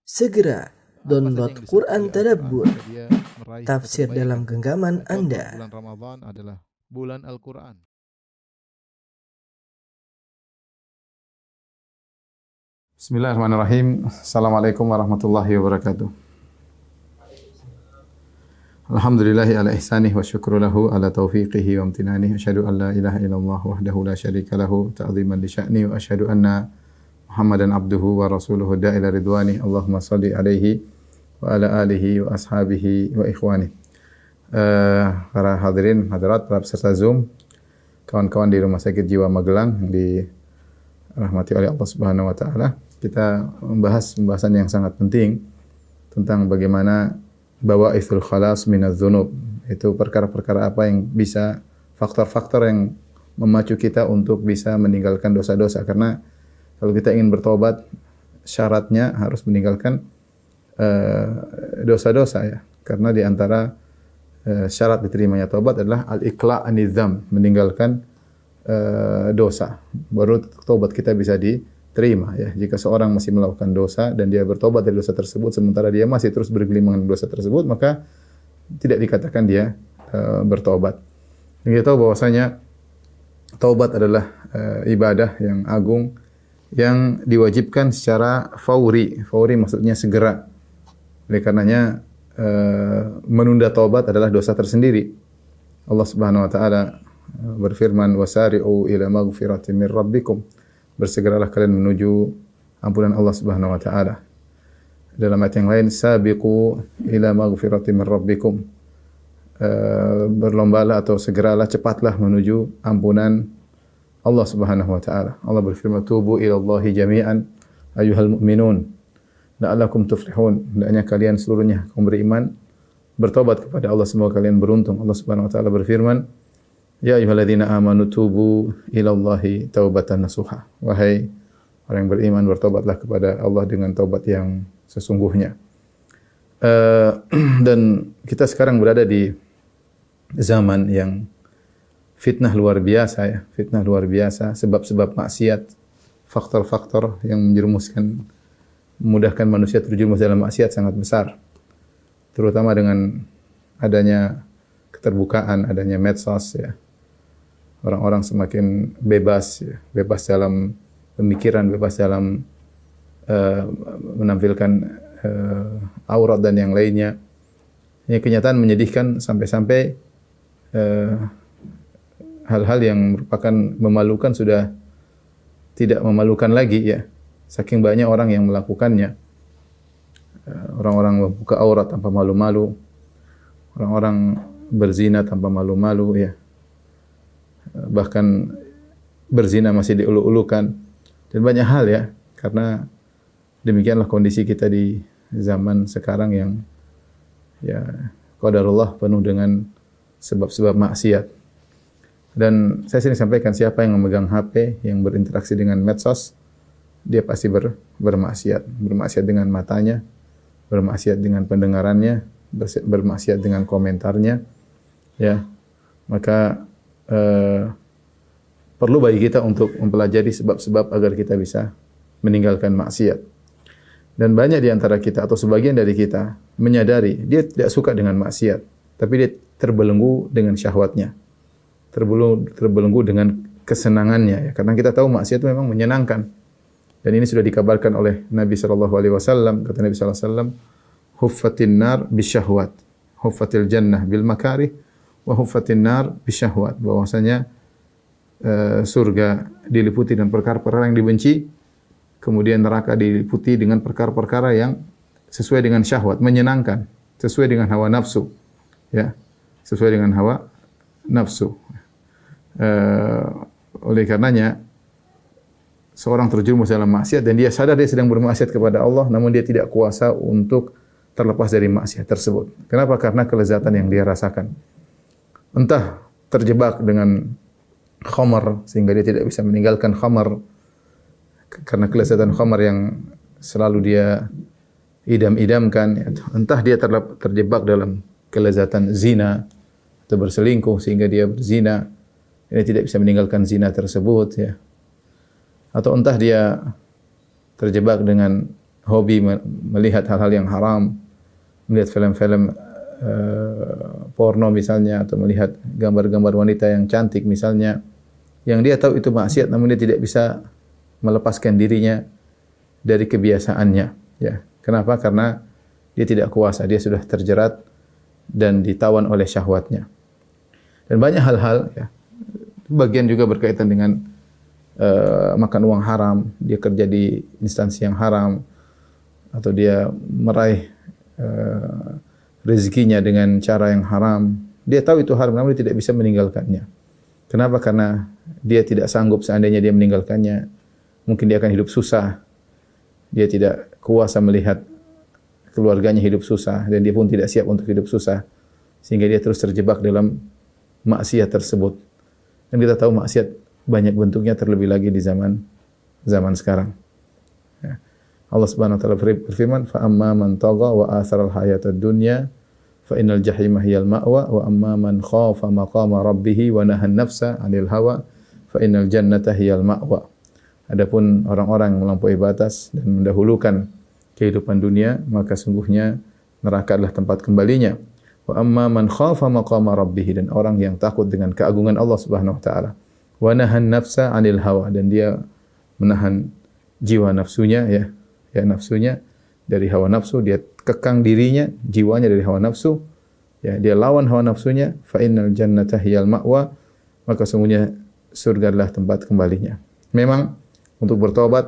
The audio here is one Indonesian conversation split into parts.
Segera download Quran Tadabbur, tafsir dalam genggaman Anda. Bulan Ramadan adalah bulan Al-Quran. Bismillahirrahmanirrahim. Assalamualaikum warahmatullahi wabarakatuh. Alhamdulillahi ala ihsanih wa syukru lahu ala taufiqihi wa amtinanih. Asyhadu an la ilaha illallah wahdahu la syarika lahu ta'ziman li sya'ni wa asyhadu anna Muhammadan abduhu wa rasuluhu da'ila ridwani. Allahumma salli alaihi wa ala alihi wa ashabihi wa ikhwani. Para hadirin, hadirat, para peserta Zoom, kawan-kawan di Rumah Sakit Jiwa Magelang yang dirahmati oleh Allah Subhanahu wa taala. Kita membahas pembahasan yang sangat penting tentang bagaimana bawa'ithul khalas minadz dzunub. Itu perkara-perkara apa yang bisa, faktor-faktor yang memacu kita untuk bisa meninggalkan dosa-dosa. Karena kalau kita ingin bertobat, syaratnya harus meninggalkan dosa-dosa ya. Karena di antara syarat diterimanya tobat adalah al-iqla' anidz-dzam, meninggalkan dosa. Baru tobat kita bisa diterima ya. Jika seorang masih melakukan dosa dan dia bertobat dari dosa tersebut sementara dia masih terus bergelimang dengan dosa tersebut, maka tidak dikatakan dia bertobat. Dan kita tahu bahwasanya taubat adalah ibadah yang agung yang diwajibkan secara fauri. Fauri maksudnya segera. Oleh karenanya menunda taubat adalah dosa tersendiri. Allah Subhanahu wa taala berfirman, "Wasari'u ila maghfiratin min rabbikum." Bersegeralah kalian menuju ampunan Allah Subhanahu wa taala. Dalam ayat yang lain, "Sabiqu ila maghfiratin min rabbikum." Berlombalah atau segeralah, cepatlah menuju ampunan Allah Subhanahu wa taala. Allah berfirman, "Tubu ila Allahi jami'an ayyuhal mu'minun la'allakum tuflihun." Hendaknya kalian seluruhnya kaum beriman bertobat kepada Allah, semoga kalian beruntung. Allah Subhanahu wa taala berfirman, "Ya ayyuhalladzina amanu tubu ila Allahi taubatan nasuha." Wahai orang yang beriman, bertobatlah kepada Allah dengan taubat yang sesungguhnya. Dan kita sekarang berada di zaman yang fitnah luar biasa ya, fitnah luar biasa, sebab-sebab maksiat, faktor-faktor yang menjerumuskan, memudahkan manusia terjerumus dalam maksiat sangat besar. Terutama dengan adanya keterbukaan, adanya medsos ya. Orang-orang semakin bebas ya, bebas dalam pemikiran, bebas dalam menampilkan aurat dan yang lainnya. Ini kenyataan menyedihkan sampai-sampai hal-hal yang merupakan memalukan sudah tidak memalukan lagi ya. Saking banyak orang yang melakukannya. Orang-orang membuka aurat tanpa malu-malu. Orang-orang berzina tanpa malu-malu ya. Bahkan berzina masih diulu-ulukan. Dan banyak hal ya. Karena demikianlah kondisi kita di zaman sekarang yang ya qadarullah penuh dengan sebab-sebab maksiat. Dan saya sering sampaikan, siapa yang memegang HP, yang berinteraksi dengan medsos, dia pasti bermaksiat. Bermaksiat dengan matanya, bermaksiat dengan pendengarannya, bermaksiat dengan komentarnya. Ya, maka perlu bagi kita untuk mempelajari sebab-sebab agar kita bisa meninggalkan maksiat. Dan banyak di antara kita atau sebagian dari kita menyadari dia tidak suka dengan maksiat, tapi dia terbelenggu dengan syahwatnya. Terbelenggu dengan kesenangannya ya. Karena kita tahu maksiat itu memang menyenangkan. Dan ini sudah dikabarkan oleh Nabi sallallahu alaihi wasallam, kata Nabi sallallahu alaihi wasallam, "Huffatin nar bisyahwat, huffatil jannah bil makarih, wa huffatin nar bisyahwat." Bahwasanya surga diliputi dengan perkara-perkara yang dibenci, kemudian neraka diliputi dengan perkara-perkara yang sesuai dengan syahwat, menyenangkan, sesuai dengan hawa nafsu. Ya, sesuai dengan hawa nafsu. Oleh karenanya seorang terjerumus dalam maksiat dan dia sadar dia sedang bermaksiat kepada Allah, namun dia tidak kuasa untuk terlepas dari maksiat tersebut. Kenapa? Karena kelezatan yang dia rasakan. Entah terjebak dengan khamar sehingga dia tidak bisa meninggalkan khamar karena kelezatan khamar yang selalu dia idam-idamkan. Entah dia terjebak dalam kelezatan zina atau berselingkuh sehingga dia berzina. Dia tidak bisa meninggalkan zina tersebut ya. Atau entah dia terjebak dengan hobi melihat hal-hal yang haram, melihat film-film porno misalnya, atau melihat gambar-gambar wanita yang cantik misalnya, yang dia tahu itu maksiat namun dia tidak bisa melepaskan dirinya dari kebiasaannya, ya. Kenapa? Karena dia tidak kuasa, dia sudah terjerat dan ditawan oleh syahwatnya. Dan banyak hal-hal, ya. Bagian juga berkaitan dengan makan uang haram, dia kerja di instansi yang haram, atau dia meraih rezekinya dengan cara yang haram. Dia tahu itu haram namun dia tidak bisa meninggalkannya. Kenapa? Karena dia tidak sanggup seandainya dia meninggalkannya. Mungkin dia akan hidup susah. Dia tidak kuasa melihat keluarganya hidup susah dan dia pun tidak siap untuk hidup susah. Sehingga dia terus terjebak dalam maksiat tersebut. Dan kita tahu maksiat banyak bentuknya, terlebih lagi di zaman sekarang. Ya. Allah Subhanahu wa taala berfirman, "Fa amma man tagha wa athara al-hayata ad-dunya fa innal jahima hiyal ma'wa wa amma man khafa maqama rabbih wa nahan nafsa 'anil hawa fa innal jannata hiyal ma'wa." Adapun orang-orang yang melampaui batas dan mendahulukan kehidupan dunia, maka sungguhnya neraka adalah tempat kembalinya. Wa amma man khafa maqama rabbih, dan orang yang takut dengan keagungan Allah Subhanahu wa taala. Wa nahan nafsa 'anil hawa, dan dia menahan jiwa nafsunya, ya nafsunya dari hawa nafsu, dia kekang dirinya, jiwanya dari hawa nafsu, ya, dia lawan hawa nafsunya, fa innal jannata hiyal ma'wa, maka sungguhnya surga adalah tempat kembalinya. Memang untuk bertobat,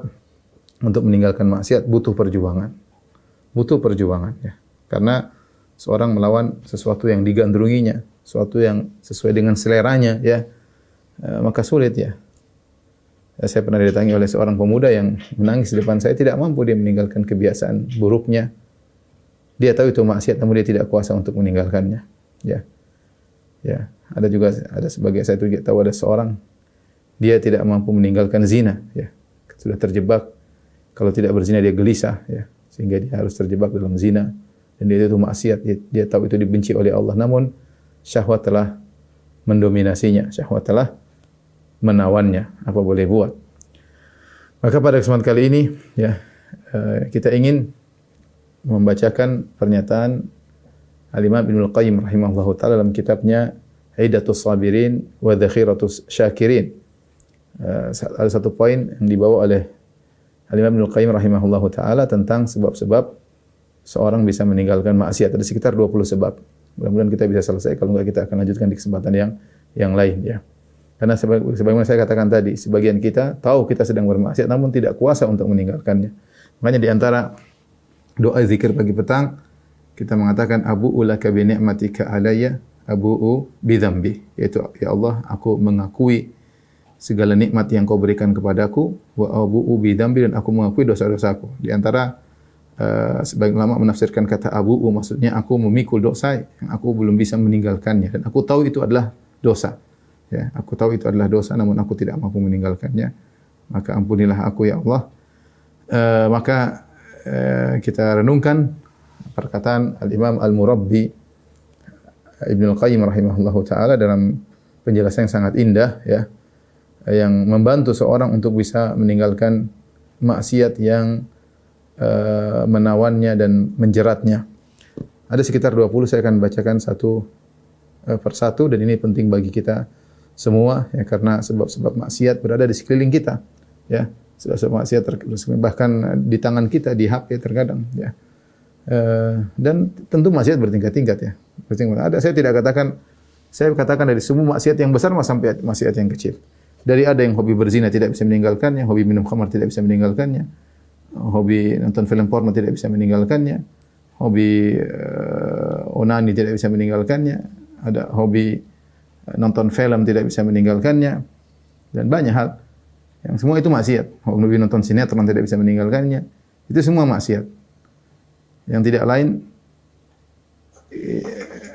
untuk meninggalkan maksiat butuh perjuangan. Butuh perjuangan, ya. Karena seorang melawan sesuatu yang digandrunginya, sesuatu yang sesuai dengan seleranya, ya, maka sulit, ya. Saya pernah didatangi oleh seorang pemuda yang menangis di depan saya, tidak mampu dia meninggalkan kebiasaan buruknya. Dia tahu itu maksiat namun dia tidak kuasa untuk meninggalkannya. Ya. Ya, ada sebagai saya tahu ada seorang dia tidak mampu meninggalkan zina, ya. Sudah terjebak, kalau tidak berzina dia gelisah, ya. Sehingga dia harus terjebak dalam zina dan dia itu maksiat. Dia tahu itu dibenci oleh Allah, namun syahwat telah mendominasinya, syahwat telah menawannya, apa boleh buat. Maka pada kesempatan kali ini, ya, kita ingin membacakan pernyataan Al-Imam Ibnul Qayyim rahimahullahu taala dalam kitabnya Iddatus Sabirin wa Dzakhiratus Syakirin. Ada satu poin yang dibawa oleh Al-Imam Ibnul Qayyim rahimahullahu taala tentang sebab-sebab seorang bisa meninggalkan maksiat. Ada sekitar 20 sebab. Mudah-mudahan kita bisa selesai, kalau enggak kita akan lanjutkan di kesempatan yang lain, ya. Karena sebagaimana saya katakan tadi, sebagian kita tahu kita sedang bermaksiat namun tidak kuasa untuk meninggalkannya. Makanya di antara doa zikir pagi petang kita mengatakan abu'u laka bi ni'matika alayya abu'u bi dzambi, yaitu ya Allah, aku mengakui segala nikmat yang kau berikan kepadaku, wa abu'u bi dzambi, dan aku mengakui dosa-dosaku. Di antara sebagian ulama menafsirkan kata abu'u maksudnya aku memikul dosa yang aku belum bisa meninggalkannya dan aku tahu itu adalah dosa. Ya, aku tahu itu adalah dosa namun aku tidak mampu meninggalkannya. Maka ampunilah aku ya Allah. Maka kita renungkan perkataan Al-Imam Al-Murabbi Ibnul Qayyim rahimahullahu taala dalam penjelasan yang sangat indah, ya, yang membantu seorang untuk bisa meninggalkan maksiat yang menawannya dan menjeratnya. Ada sekitar 20, saya akan bacakan satu persatu, dan ini penting bagi kita semua, ya, karena sebab-sebab maksiat berada di sekeliling kita, ya. Sebab-sebab maksiat bahkan di tangan kita, di HP terkadang, ya. Dan tentu maksiat bertingkat-tingkat, ya. Saya katakan dari semua maksiat yang besar sampai maksiat yang kecil. Dari ada yang hobi berzina tidak bisa meninggalkannya, hobi minum khamar tidak bisa meninggalkannya, hobi nonton film porno tidak bisa meninggalkannya, hobi onani tidak bisa meninggalkannya, ada hobi nonton film tidak bisa meninggalkannya, dan banyak hal yang semua itu maksiat. Hobi nonton sinetron tidak bisa meninggalkannya, itu semua maksiat. Yang tidak lain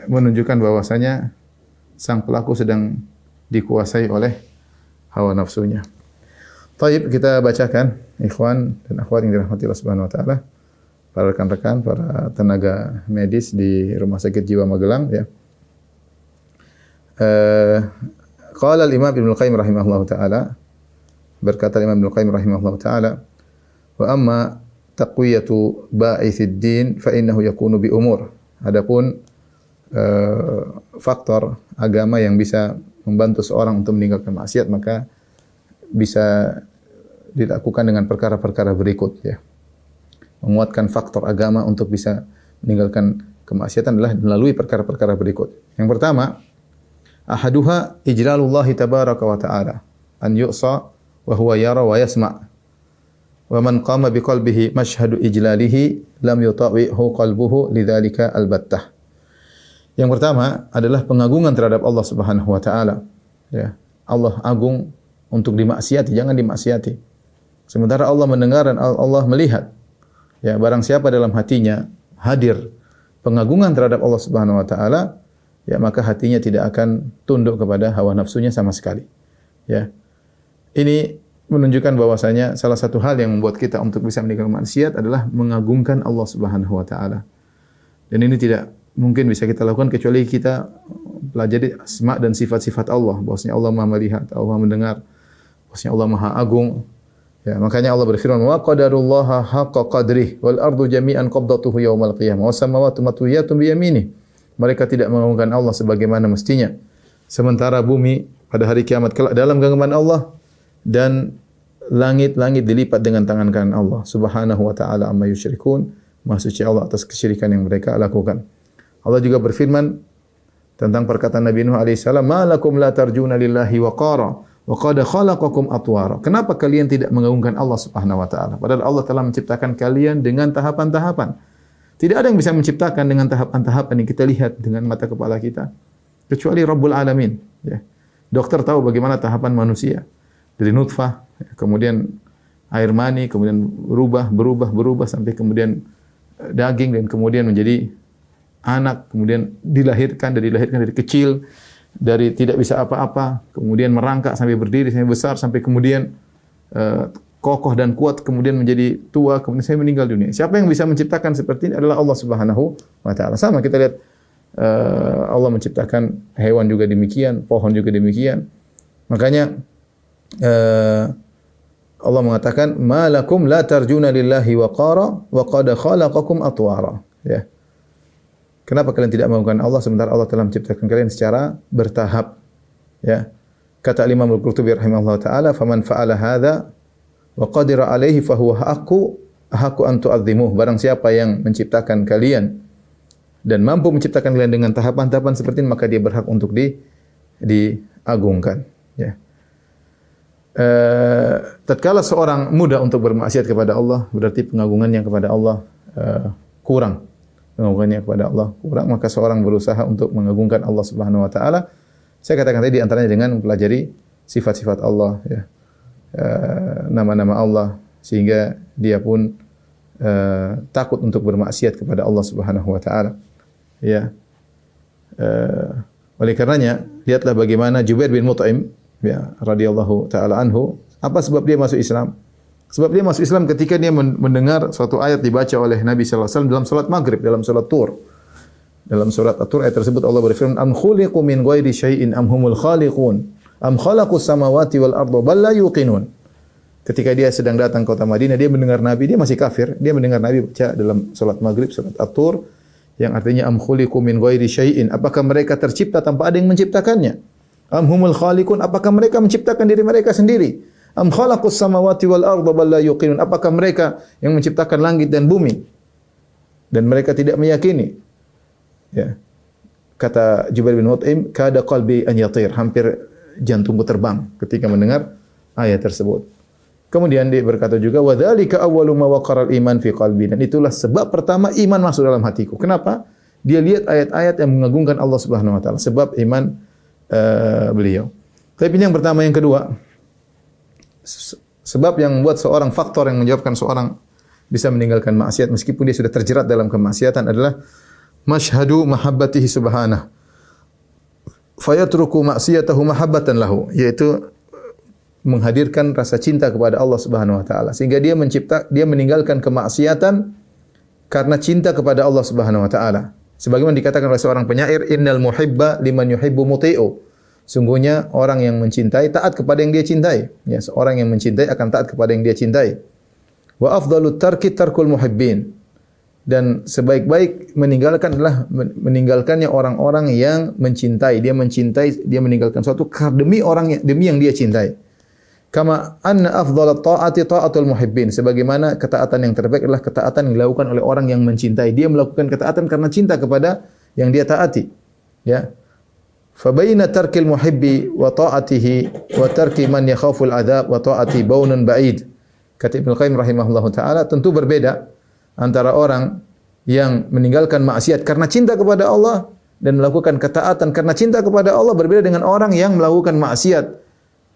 menunjukkan bahwasanya sang pelaku sedang dikuasai oleh hawa nafsunya. Taib, kita bacakan, ikhwan dan akhwat yang dirahmati Allah Subhanahu wa taala, para rekan-rekan, para tenaga medis di Rumah Sakit Jiwa Magelang, ya. Qala al-Imam Ibnul Qayyim rahimahullahu taala, berkata Imam Ibnul Qayyim rahimahullahu taala, wa amma taqwiyatu ba'ithid din fa innahu yakunu bi umur. Adapun faktor agama yang bisa membantu seorang untuk meninggalkan maksiat maka bisa dilakukan dengan perkara-perkara berikut ya. Menguatkan faktor agama untuk bisa meninggalkan kemaksiatan adalah melalui perkara-perkara berikut. Yang pertama, ahaduha ijlalullah tabaraka wa ta'ala an yu'sa wa huwa yara wa yasma'. Wa man qama biqalbihi mashhadu ijlalihi lam yutawi'hu qalbuhu lidzalika albattah. Yang pertama adalah pengagungan terhadap Allah Subhanahu wa taala. Ya. Allah agung untuk dimaksiati, jangan dimaksiati. Sementara Allah mendengar dan Allah melihat. Ya, barang siapa dalam hatinya hadir pengagungan terhadap Allah Subhanahu wa taala, ya maka hatinya tidak akan tunduk kepada hawa nafsunya sama sekali. Ya. Ini menunjukkan bahwasanya salah satu hal yang membuat kita untuk bisa meninggalkan maksiat adalah mengagungkan Allah Subhanahu wa taala. Dan ini tidak mungkin bisa kita lakukan kecuali kita pelajari asma dan sifat-sifat Allah. Bahwasanya Allah Maha melihat, Allah mendengar, bahwasanya Allah Maha agung. Ya, makanya Allah berfirman, "Wa qadarullaha haqqa qadrih wal ardu jami'an qabdatuhu yaumal qiyamah was samawati matwiyatun bi yaminih." Mereka tidak mengagungkan Allah sebagaimana mestinya. Sementara bumi pada hari kiamat kelak dalam genggaman Allah dan langit-langit dilipat dengan tangan kanan Allah Subhanahu wa taala amma yusyrikun. Maha suci Allah atas kesyirikan yang mereka lakukan. Allah juga berfirman tentang perkataan Nabi Nuh alaihi salam, "Ma lakum la tarjuna lillahi waqara wa qad khalaqakum atwara." Kenapa kalian tidak mengagungkan Allah Subhanahu wa taala? Padahal Allah telah menciptakan kalian dengan tahapan-tahapan. Tidak ada yang bisa menciptakan dengan tahapan-tahapan yang kita lihat dengan mata kepala kita kecuali Rabbul Alamin, ya. Dokter tahu bagaimana tahapan manusia. Dari nutfah, kemudian air mani, kemudian berubah sampai kemudian daging dan kemudian menjadi anak, kemudian dilahirkan dari kecil, dari tidak bisa apa-apa, kemudian merangkak sampai berdiri, sampai besar, sampai kemudian kokoh dan kuat, kemudian menjadi tua, kemudian saya meninggal dunia. Siapa yang bisa menciptakan seperti ini adalah Allah Subhanahu wa taala. Sama kita lihat Allah menciptakan hewan juga demikian, pohon juga demikian. Makanya Allah mengatakan, "Ma lakum la tarjuna lillahi waqara wa qad khalaqakum atwara." Ya. Kenapa kalian tidak mengagungkan Allah sementara Allah telah menciptakan kalian secara bertahap? Ya. Kata Imam Al-Qurtubi rahimahullah taala, "Faman fa'ala hadza wa qadira alaihi fa huwa haqqu an tu'azzimuh." Barang siapa yang menciptakan kalian dan mampu menciptakan kalian dengan tahapan-tahapan seperti ini, maka dia berhak untuk diagungkan. Ya. Tatkala seorang mudah untuk bermaksiat kepada Allah, berarti pengagungannya kepada Allah kurang. Pengagungannya kepada Allah kurang, maka seorang berusaha untuk mengagungkan Allah Subhanahu wa taala. Saya katakan tadi di antaranya dengan mempelajari sifat-sifat Allah, ya. Nama-nama Allah sehingga dia pun takut untuk bermaksiat kepada Allah Subhanahu wa taala. Ya. Oleh karenanya, lihatlah bagaimana Jubair bin Mut'im, ya, radhiyallahu taala anhu, apa sebab dia masuk Islam? Sebab dia masuk Islam ketika dia mendengar suatu ayat dibaca oleh Nabi sallallahu alaihi wasallam dalam salat Maghrib, dalam salat Tur. Dalam surat At-Tur ayat tersebut Allah berfirman, "Am khuliqu min ghairi syai'in am humul khaliqun am khalaqus samawati wal arda bal la yuqinun." Ketika dia sedang datang ke kota Madinah, dia mendengar Nabi, dia masih kafir, dia mendengar Nabi baca dalam salat Maghrib surat At-Tur yang artinya am khuliqu min ghairi syai'in, apakah mereka tercipta tanpa ada yang menciptakannya? Am humul khaliqun, apakah mereka menciptakan diri mereka sendiri? Am khalaqus samawati wal arda bal la yuqinun, apakah mereka yang menciptakan langit dan bumi dan mereka tidak meyakini? Ya. Kata Jubair bin Mut'im, "Kada qalbi an yatir", hampir jantungku terbang ketika mendengar ayat tersebut. Kemudian dia berkata juga, "Wa dzalika awwalu ma waqara al-iman fi qalbi", dan itulah sebab pertama iman masuk dalam hatiku. Kenapa? Dia lihat ayat-ayat yang mengagungkan Allah Subhanahu wa taala, sebab iman beliau. Tapi yang pertama, yang kedua, sebab yang membuat seorang, faktor yang menyebabkan seorang bisa meninggalkan maksiat meskipun dia sudah terjerat dalam kemaksiatan adalah masyhadu mahabbatihi subhanahu fayatruku maksiyatahu mahabbatan lahu, yaitu menghadirkan rasa cinta kepada Allah Subhanahu wa taala sehingga dia meninggalkan kemaksiatan karena cinta kepada Allah Subhanahu wa taala. Sebagaimana dikatakan oleh seorang penyair, "Innal muhibba liman yuhibbu muti'u." Sungguhnya orang yang mencintai taat kepada yang dia cintai. Ya, seorang yang mencintai akan taat kepada yang dia cintai. Wa afdalut tarki tarkul muhibbin. Dan sebaik-baik meninggalkan adalah meninggalkannya orang-orang yang mencintai. Dia meninggalkan suatu demi demi yang dia cintai. Kama anna afdalat ta'ati ta'atul muhibbin. Sebagaimana ketaatan yang terbaik adalah ketaatan yang dilakukan oleh orang yang mencintai. Dia melakukan ketaatan karena cinta kepada yang dia taati. Ya. Fa baina tarkil muhibbi wa ta'atihi wa tarki man yakhaful adzab wa ta'ati baunun ba'id. Kata Ibnu Qayyim rahimahullahu taala, tentu berbeda antara orang yang meninggalkan maksiat karena cinta kepada Allah dan melakukan ketaatan karena cinta kepada Allah, berbeda dengan orang yang melakukan maksiat,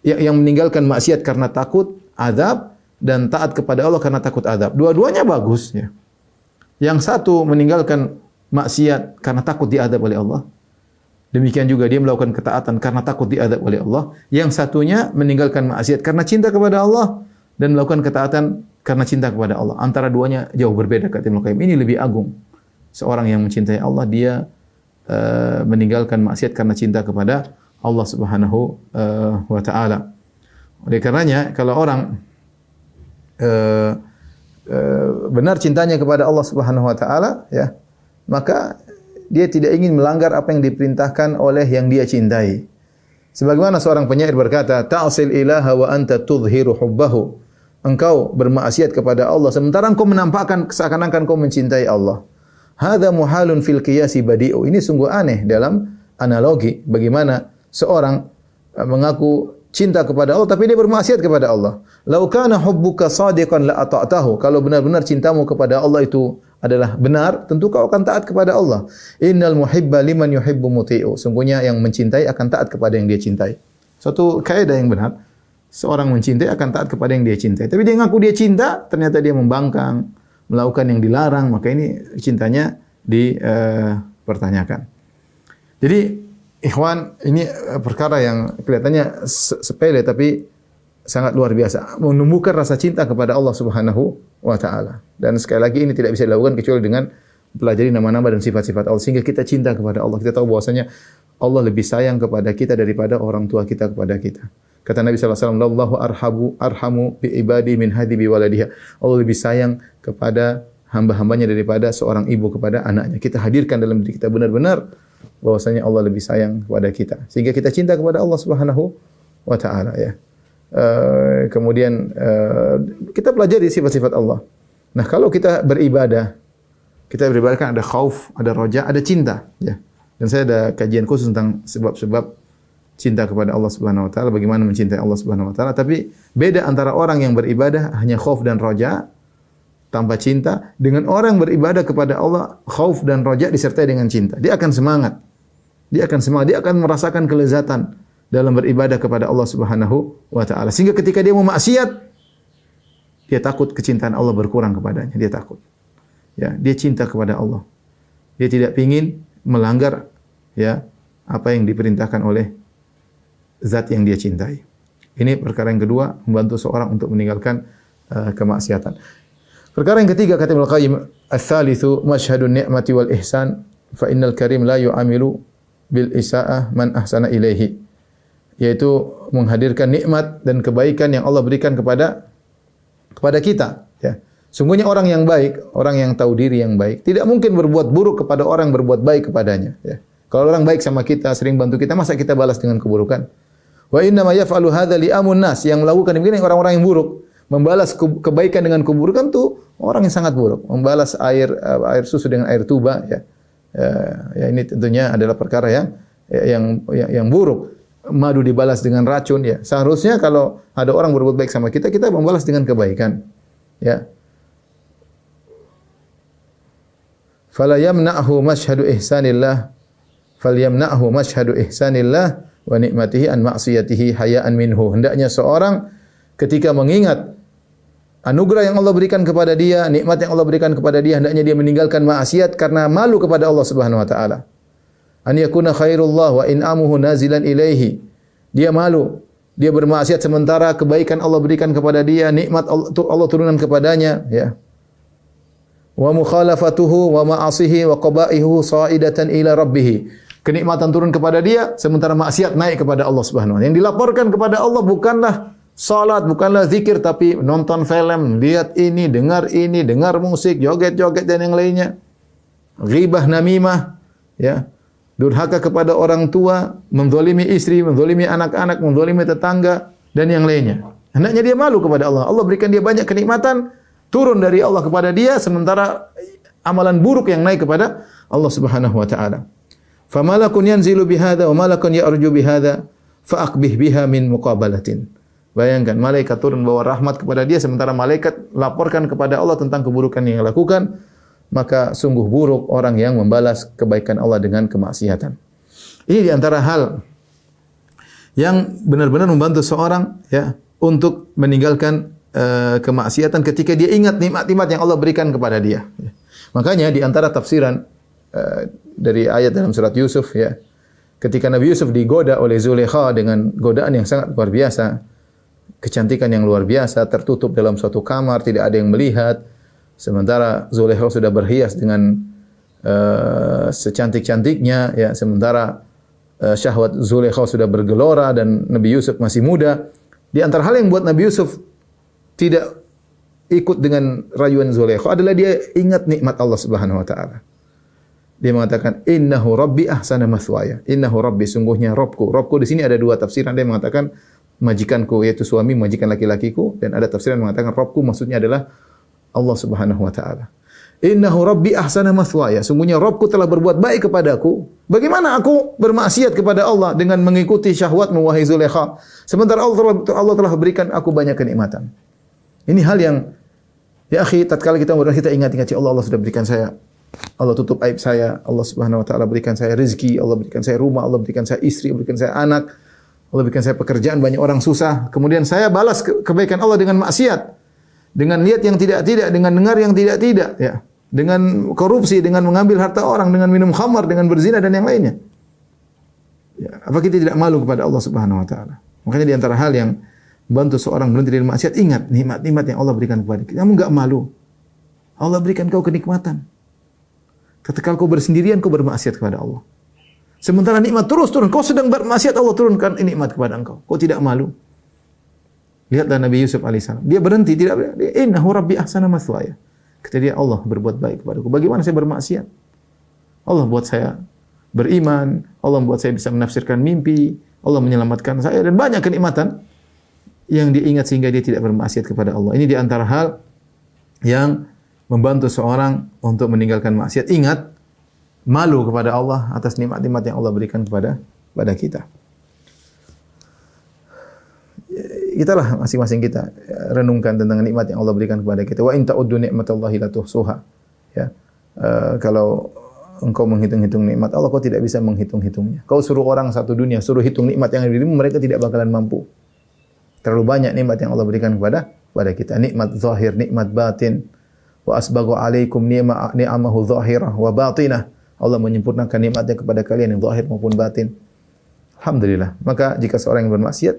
yang meninggalkan maksiat karena takut azab dan taat kepada Allah karena takut azab. Dua-duanya bagus ya. Yang satu meninggalkan maksiat karena takut diazab oleh Allah. Demikian juga dia melakukan ketaatan karena takut diazab oleh Allah. Yang satunya meninggalkan maksiat karena cinta kepada Allah dan melakukan ketaatan karena cinta kepada Allah. Antara duanya jauh berbeda kata Ibnu Qayyim. Ini lebih agung. Seorang yang mencintai Allah, dia meninggalkan maksiat karena cinta kepada Allah Subhanahu wa taala. Oleh karenanya kalau orang benar cintanya kepada Allah Subhanahu wa taala, ya, maka dia tidak ingin melanggar apa yang diperintahkan oleh yang dia cintai. Sebagaimana seorang penyair berkata, ta'sil ilaha wa anta tudhiru hubbahu. Engkau bermaksiat kepada Allah sementara engkau menampakkan seakan-akan engkau mencintai Allah. Hadza muhalun fil qiyasi badi'u. Ini sungguh aneh dalam analogi bagaimana seorang mengaku cinta kepada Allah tapi dia bermaksiat kepada Allah. Lau kana hubbuka shadiqan la ata'tahu. Kalau benar-benar cintamu kepada Allah itu adalah benar, tentu kau akan taat kepada Allah. Innal muhibba liman yuhibbu muti'u. Sungguhnya yang mencintai akan taat kepada yang dia cintai. Suatu kaidah yang benar. Seorang mencintai akan taat kepada yang dia cintai. Tapi dia ngaku dia cinta, ternyata dia membangkang, melakukan yang dilarang, maka ini cintanya dipertanyakan. Jadi, ikhwan, ini perkara yang kelihatannya sepele tapi sangat luar biasa. Menumbuhkan rasa cinta kepada Allah Subhanahu wa taala. Dan sekali lagi ini tidak bisa dilakukan kecuali dengan pelajari nama-nama dan sifat-sifat Allah sehingga kita cinta kepada Allah. Kita tahu bahwasanya Allah lebih sayang kepada kita daripada orang tua kita kepada kita. Kata Nabi sallallahu alaihi wasallam, "Allahu arhamu bi ibadi min hadi bi waladiha." Allah lebih sayang kepada hamba-hambanya daripada seorang ibu kepada anaknya. Kita hadirkan dalam diri kita benar-benar bahwasanya Allah lebih sayang kepada kita. Sehingga kita cinta kepada Allah Subhanahu wa taala, ya. Kemudian kita pelajari sifat-sifat Allah. Nah, kalau kita beribadah kan ada khauf, ada roja, ada cinta, ya. Dan saya ada kajian khusus tentang sebab-sebab cinta kepada Allah Subhanahu wa taala, bagaimana mencintai Allah Subhanahu wa taala. Tapi beda antara orang yang beribadah hanya khauf dan roja tanpa cinta dengan orang yang beribadah kepada Allah khauf dan roja disertai dengan cinta. Dia akan semangat. Dia akan merasakan kelezatan dalam beribadah kepada Allah Subhanahu wa taala. Sehingga ketika dia mau maksiat, dia takut kecintaan Allah berkurang kepadanya. Dia takut. Ya, dia cinta kepada Allah. Dia tidak ingin melanggar, ya, apa yang diperintahkan oleh zat yang dia cintai. Ini perkara yang kedua, membantu seorang untuk meninggalkan kemaksiatan. Perkara yang ketiga kata Ibnu Qayyim, "Ats-tsalitsu masyhadun ni'mati wal ihsan, fa innal karim la yu'amilu bil isaa'ah man ahsana ilaihi." Yaitu menghadirkan nikmat dan kebaikan yang Allah berikan kepada kita, ya. Sungguhnya orang yang baik, orang yang tahu diri yang baik, tidak mungkin berbuat buruk kepada orang yang berbuat baik kepadanya, ya. Kalau orang baik sama kita, sering bantu kita, masa kita balas dengan keburukan? Wa inna ma yaf'alu hadza li'amun nas, yang melakukan begini orang-orang yang buruk, membalas kebaikan dengan keburukan tuh orang yang sangat buruk, membalas air susu dengan air tuba, ya. Ya ini tentunya adalah perkara yang buruk. Madu dibalas dengan racun, ya. Seharusnya kalau ada orang berbuat baik sama kita, kita membalas dengan kebaikan, ya. Fala yamna'hu mashhadu ihsanillah falyamna'hu mashhadu ihsanillah wa ni'matihi an ma'siyatihi haya'an minhu. Hendaknya seorang ketika mengingat anugerah yang Allah berikan kepada dia, nikmat yang Allah berikan kepada dia, hendaknya dia meninggalkan maksiat karena malu kepada Allah Subhanahu wa taala. An yakuna khairullah wa in'amuhu nazilan ilaihi. Dia malu, dia bermaksiat sementara kebaikan Allah berikan kepada dia, nikmat Allah turunkan kepadanya, ya. Wa mukhalafatuhu wa ma'asihi wa qaba'ihu sa'idatan ila rabbih. Kenikmatan turun kepada dia sementara maksiat naik kepada Allah Subhanahu wa taala. Yang dilaporkan kepada Allah bukanlah Salat bukanlah zikir tapi nonton film, lihat ini, dengar musik, joget-joget dan yang lainnya. Ghibah namimah, ya. Durhaka kepada orang tua, menzalimi istri, menzalimi anak-anak, menzalimi tetangga dan yang lainnya. Hendaknya dia malu kepada Allah. Allah berikan dia banyak kenikmatan turun dari Allah kepada dia sementara amalan buruk yang naik kepada Allah Subhanahu wa taala. Famalakun yanzilu bihadza wa malakun yarju bihadza fa aqbih biha min muqabalatin. Bayangkan, malaikat turun bawa rahmat kepada dia, sementara malaikat laporkan kepada Allah tentang keburukan yang lakukan, maka sungguh buruk orang yang membalas kebaikan Allah dengan kemaksiatan. Ini diantara hal yang benar-benar membantu seorang ya untuk meninggalkan kemaksiatan ketika dia ingat nikmat-nikmat yang Allah berikan kepada dia. Makanya diantara tafsiran dari ayat dalam surat Yusuf ya, ketika Nabi Yusuf digoda oleh Zulaikha dengan godaan yang sangat luar biasa, kecantikan yang luar biasa, tertutup dalam suatu kamar, tidak ada yang melihat. Sementara Zulaikha sudah berhias dengan secantik-cantiknya, ya. Sementara syahwat Zulaikha sudah bergelora dan Nabi Yusuf masih muda. Di antara hal yang buat Nabi Yusuf tidak ikut dengan rayuan Zulaikha adalah dia ingat nikmat Allah Subhanahu wa taala. Dia mengatakan innahu rabbi ahsana mathwaya. Innahu rabbi, sungguhnya Rabbku. Rabbku di sini ada dua tafsiran. Dia mengatakan majikanku, yaitu suami, majikan laki-lakiku, dan ada tafsiran mengatakan Rabbku maksudnya adalah Allah Subhanahu wa taala. Innahu rabbi ahsana mathwaya. Sungguhnya Rabbku telah berbuat baik kepadaku. Bagaimana aku bermaksiat kepada Allah dengan mengikuti syahwatmu wahai Zulaikha? Sementara Allah telah berikan aku banyak kenikmatan. Ini hal yang ya akhi, tatkala kita ingat-ingat ya Allah sudah berikan saya, Allah tutup aib saya, Allah Subhanahu wa taala berikan saya rezeki, Allah berikan saya rumah, Allah berikan saya istri, Allah berikan saya anak, Allah berikan saya pekerjaan, banyak orang susah. Kemudian saya balas kebaikan Allah dengan maksiat, dengan niat yang tidak-tidak, dengan dengar yang tidak-tidak, ya, dengan korupsi, dengan mengambil harta orang, dengan minum khamar, dengan berzina dan yang lainnya. Ya, apa kita tidak malu kepada Allah Subhanahu wa taala? Makanya di antara hal yang bantu seorang berhenti dari maksiat, ingat nikmat-nikmat yang Allah berikan kepada kita. Kamu enggak malu. Allah berikan kau kenikmatan. Ketika kau bersendirian, kau bermaksiat kepada Allah. Sementara nikmat terus turun. Kau sedang bermaksiat, Allah turunkan nikmat kepada engkau. Kau tidak malu. Lihatlah Nabi Yusuf alaihissalam. Dia berhenti, tidak. Innahu rabbi ahsana mathwaya. Kata dia, Allah berbuat baik kepadaku. Bagaimana saya bermaksiat? Allah buat saya beriman. Allah membuat saya bisa menafsirkan mimpi. Allah menyelamatkan saya. Dan banyak kenikmatan yang dia ingat sehingga dia tidak bermaksiat kepada Allah. Ini di antara hal yang membantu seorang untuk meninggalkan maksiat. Ingat, malu kepada Allah atas nikmat-nikmat yang Allah berikan kepada kita. Kita lah masing-masing kita renungkan tentang nikmat yang Allah berikan kepada kita. Wa in ta'uddu ni'matallahi la tuhsuha. Ya. Kalau engkau menghitung-hitung nikmat Allah, kau tidak bisa menghitung-hitungnya. Kau suruh orang satu dunia, suruh hitung nikmat yang ada di dirimu, mereka tidak bakalan mampu. Terlalu banyak nikmat yang Allah berikan kepada kita. Nikmat zahir, nikmat batin. Wa asbaghu alaikum ni'amahu zahirah wa batinah. Allah menyempurnakan nikmatnya kepada kalian yang zahir maupun batin. Alhamdulillah. Maka jika seorang yang bermaksiat,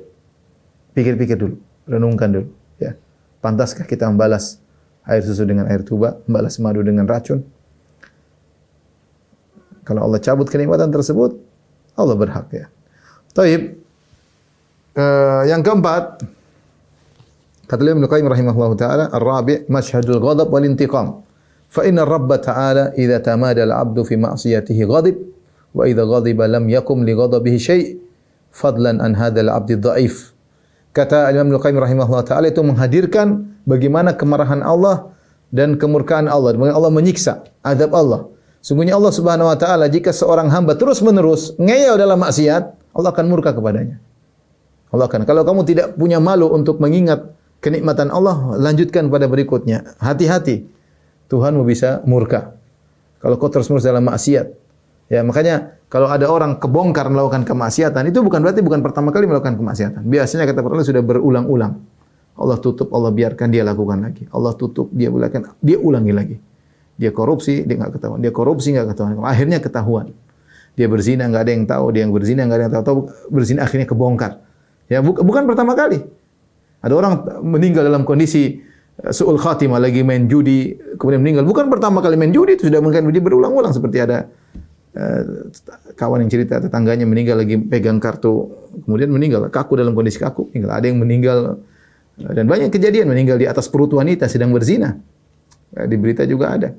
pikir-pikir dulu, renungkan dulu, ya. Pantaskah kita membalas air susu dengan air tuba, membalas madu dengan racun? Kalau Allah cabut kenikmatan tersebut, Allah berhak, ya. Taib. Yang keempat, kata Ibnu Qayyim rahimahullahu taala, ar-rabi' mashhadul ghadab wal intiqam. Fa inna Rabb ta'ala idza tamada al-'abdu fi ma'siyatihi ghadib wa idza ghadiba lam yakum li ghadabihi syai' fadlan an hadzal 'abdi dha'if. Kata Ibnu Qayyim rahimahullahu taala itu menghadirkan bagaimana kemarahan Allah dan kemurkaan Allah, bagaimana Allah menyiksa, azab Allah. Sungguhnya Allah Subhanahu wa taala jika seorang hamba terus-menerus ngeyel dalam maksiat, Allah akan murka kepadanya. Allah akan, kalau kamu tidak punya malu untuk mengingat kenikmatan Allah, lanjutkan pada berikutnya. Hati-hati, Tuhanmu bisa murka kalau kau terus-menerus dalam maksiat. Ya, makanya kalau ada orang kebongkar melakukan kemaksiatan, itu berarti bukan pertama kali melakukan kemaksiatan. Biasanya kata para ulama sudah berulang-ulang. Allah tutup, Allah biarkan, dia lakukan lagi. Allah tutup, dia biarkan, dia ulangi lagi. Dia korupsi, dia enggak ketahuan. Dia korupsi enggak ketahuan. Akhirnya ketahuan. Dia berzina, enggak ada yang tahu. Dia yang berzina, enggak ada yang tahu. Berzina akhirnya kebongkar. Ya, bukan pertama kali. Ada orang meninggal dalam kondisi su'ul khatimah, lagi main judi, kemudian meninggal. Bukan pertama kali main judi, itu sudah mungkin dia berulang-ulang. Seperti ada kawan yang cerita tetangganya meninggal lagi pegang kartu, kemudian meninggal, kaku dalam kondisi kaku, meninggal. Ada yang meninggal dan banyak kejadian meninggal di atas perut wanita sedang berzina. Di berita juga ada.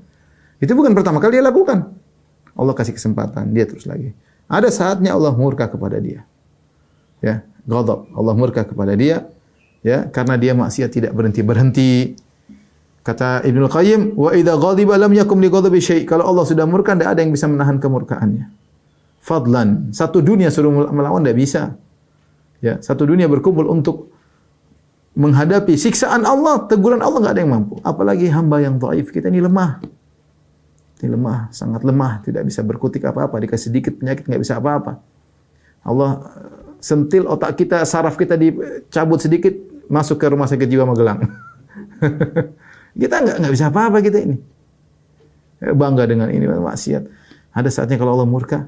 Itu bukan pertama kali dia lakukan. Allah kasih kesempatan, dia terus lagi. Ada saatnya Allah murka kepada dia. Ya, ghadab. Allah murka kepada dia, ya, karena dia maksiat tidak berhenti-berhenti. Kata Ibnu Qayyim, wa idza ghadiba lam yakum li ghadabi syai'. Kalau Allah sudah murka, tidak ada yang bisa menahan kemurkaannya. Fadlan, satu dunia suruh melawan tidak bisa. Ya, satu dunia berkumpul untuk menghadapi siksaan Allah, teguran Allah, enggak ada yang mampu. Apalagi hamba yang dhaif, kita ini lemah. Ini lemah, sangat lemah, tidak bisa berkutik apa-apa, dikasih sedikit penyakit enggak bisa apa-apa. Allah sentil otak kita, saraf kita dicabut sedikit, masuk ke rumah sakit jiwa Magelang. Kita enggak bisa apa-apa kita ini. Bangga dengan ini, maksiat. Ada saatnya kalau Allah murka,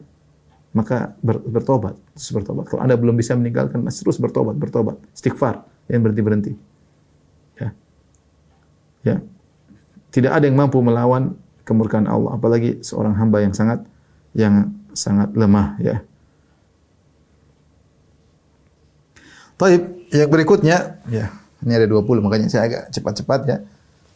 maka bertobat, terus bertobat. Kalau Anda belum bisa meninggalkan, terus bertobat, istighfar, jangan berhenti-berhenti. Ya. Ya. Tidak ada yang mampu melawan kemurkaan Allah, apalagi seorang hamba yang sangat lemah, ya. Taib, yang berikutnya, ya. Ini ada 20, makanya saya agak cepat-cepat, ya.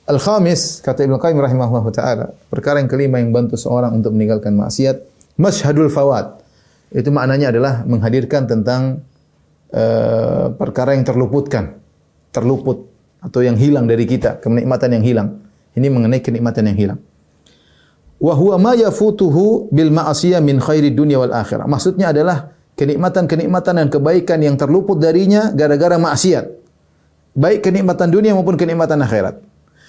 Al-khamis, kata Ibnu Qayyim rahimahullahu taala, perkara yang kelima yang bantu seorang untuk meninggalkan maksiat, masyhadul fawat. Itu maknanya adalah menghadirkan tentang perkara yang terluput atau yang hilang dari kita, kenikmatan yang hilang. Ini mengenai kenikmatan yang hilang. Wa huwa ma yafutuhu bil ma'asiyah min khairi dunya wal akhirah. Maksudnya adalah kenikmatan-kenikmatan dan kebaikan yang terluput darinya gara-gara maksiat. Baik kenikmatan dunia maupun kenikmatan akhirat.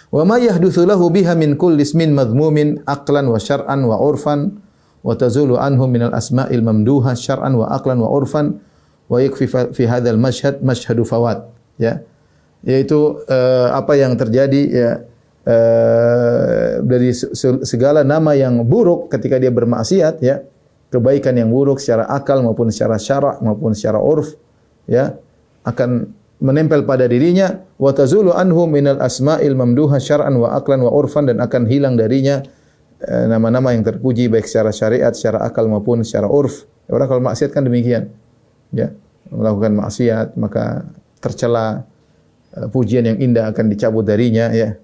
Wa ma yahdutsu lahu biha min kulli ismin madhmumin aqlan wa syar'an wa urfan wa tazulu anhu min al-asma'il mamduha syar'an wa aqlan wa urfan wa yakfi fi hadzal mashhad mashhadu fawat, ya. Yaitu apa yang terjadi, ya, dari segala nama yang buruk ketika dia bermaksiat, ya, kebaikan yang buruk secara akal maupun secara syara' maupun secara urf, ya, akan menempel pada dirinya, wa tazulu anhu minal asma'il mamduha syar'an wa aqlan wa urfan, dan akan hilang darinya nama-nama yang terpuji baik secara syariat, secara akal maupun secara urf. Orang kalau maksiat kan demikian, ya, melakukan maksiat maka tercela, pujian yang indah akan dicabut darinya, ya.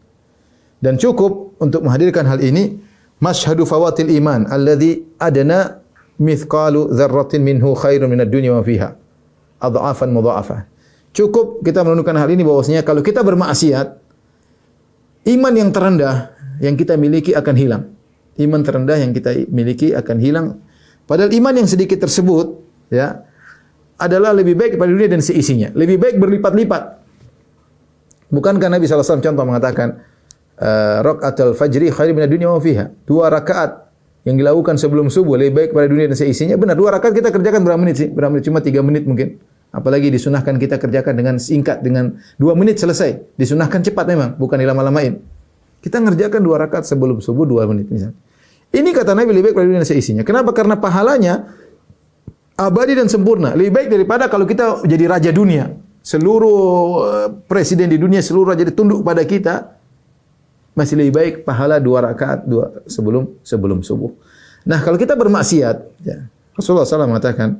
Dan cukup untuk menghadirkan hal ini masyhadu fawatil iman alladzi adna mithqalu dzarratin minhu khairun minad dunya wa fiha adhafan mudha'afah. Cukup kita menunjukkan hal ini bahwasanya kalau kita bermaksiat, iman yang terendah yang kita miliki akan hilang. Iman terendah yang kita miliki akan hilang. Padahal iman yang sedikit tersebut, ya, adalah lebih baik daripada dunia dan seisinya. Lebih baik berlipat-lipat. Bukankah Nabi SAW contoh mengatakan, rakaatul fajri khairu minad dunya wa fiha. 2 rakaat yang dilakukan sebelum subuh lebih baik pada dunia dan seisinya. Benar, 2 rakaat kita kerjakan berapa menit sih? Berapa menit? Cuma 3 menit mungkin. Apalagi disunahkan kita kerjakan dengan singkat, dengan 2 menit selesai. Disunahkan cepat memang, bukan dilama-lamain. Kita ngerjakan 2 rakaat sebelum subuh 2 menit misalnya. Ini kata Nabi lebih baik pada dunia dan seisinya. Kenapa? Karena pahalanya abadi dan sempurna. Lebih baik daripada kalau kita jadi raja dunia. Seluruh presiden di dunia, seluruh raja tunduk pada kita. Masih lebih baik pahala 2 rakaat sebelum subuh. Nah, kalau kita bermaksiat, ya, Rasulullah SAW mengatakan,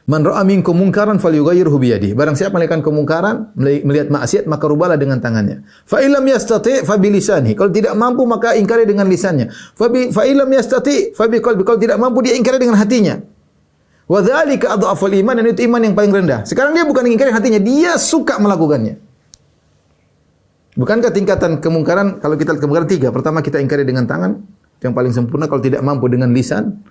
man ra'a minkum munkaran falyughayyirhu bi yadihi. Barang siapa melakukan kemungkaran, melihat maksiat, maka rubahlah dengan tangannya. Fa illam yastati' fa bi lisanihi. Kalau tidak mampu maka ingkari dengan lisannya. Fa illam yastati' fa bi qalbi. Kalau tidak mampu dia ingkari dengan hatinya. Wa dzalika adhaful iman, dan itu iman yang paling rendah. Sekarang dia bukan ingkari hatinya, dia suka melakukannya. Bukankah tingkatan kemungkaran, kalau kita kemungkaran 3. Pertama kita ingkari dengan tangan, yang paling sempurna. Kalau tidak mampu dengan lisan,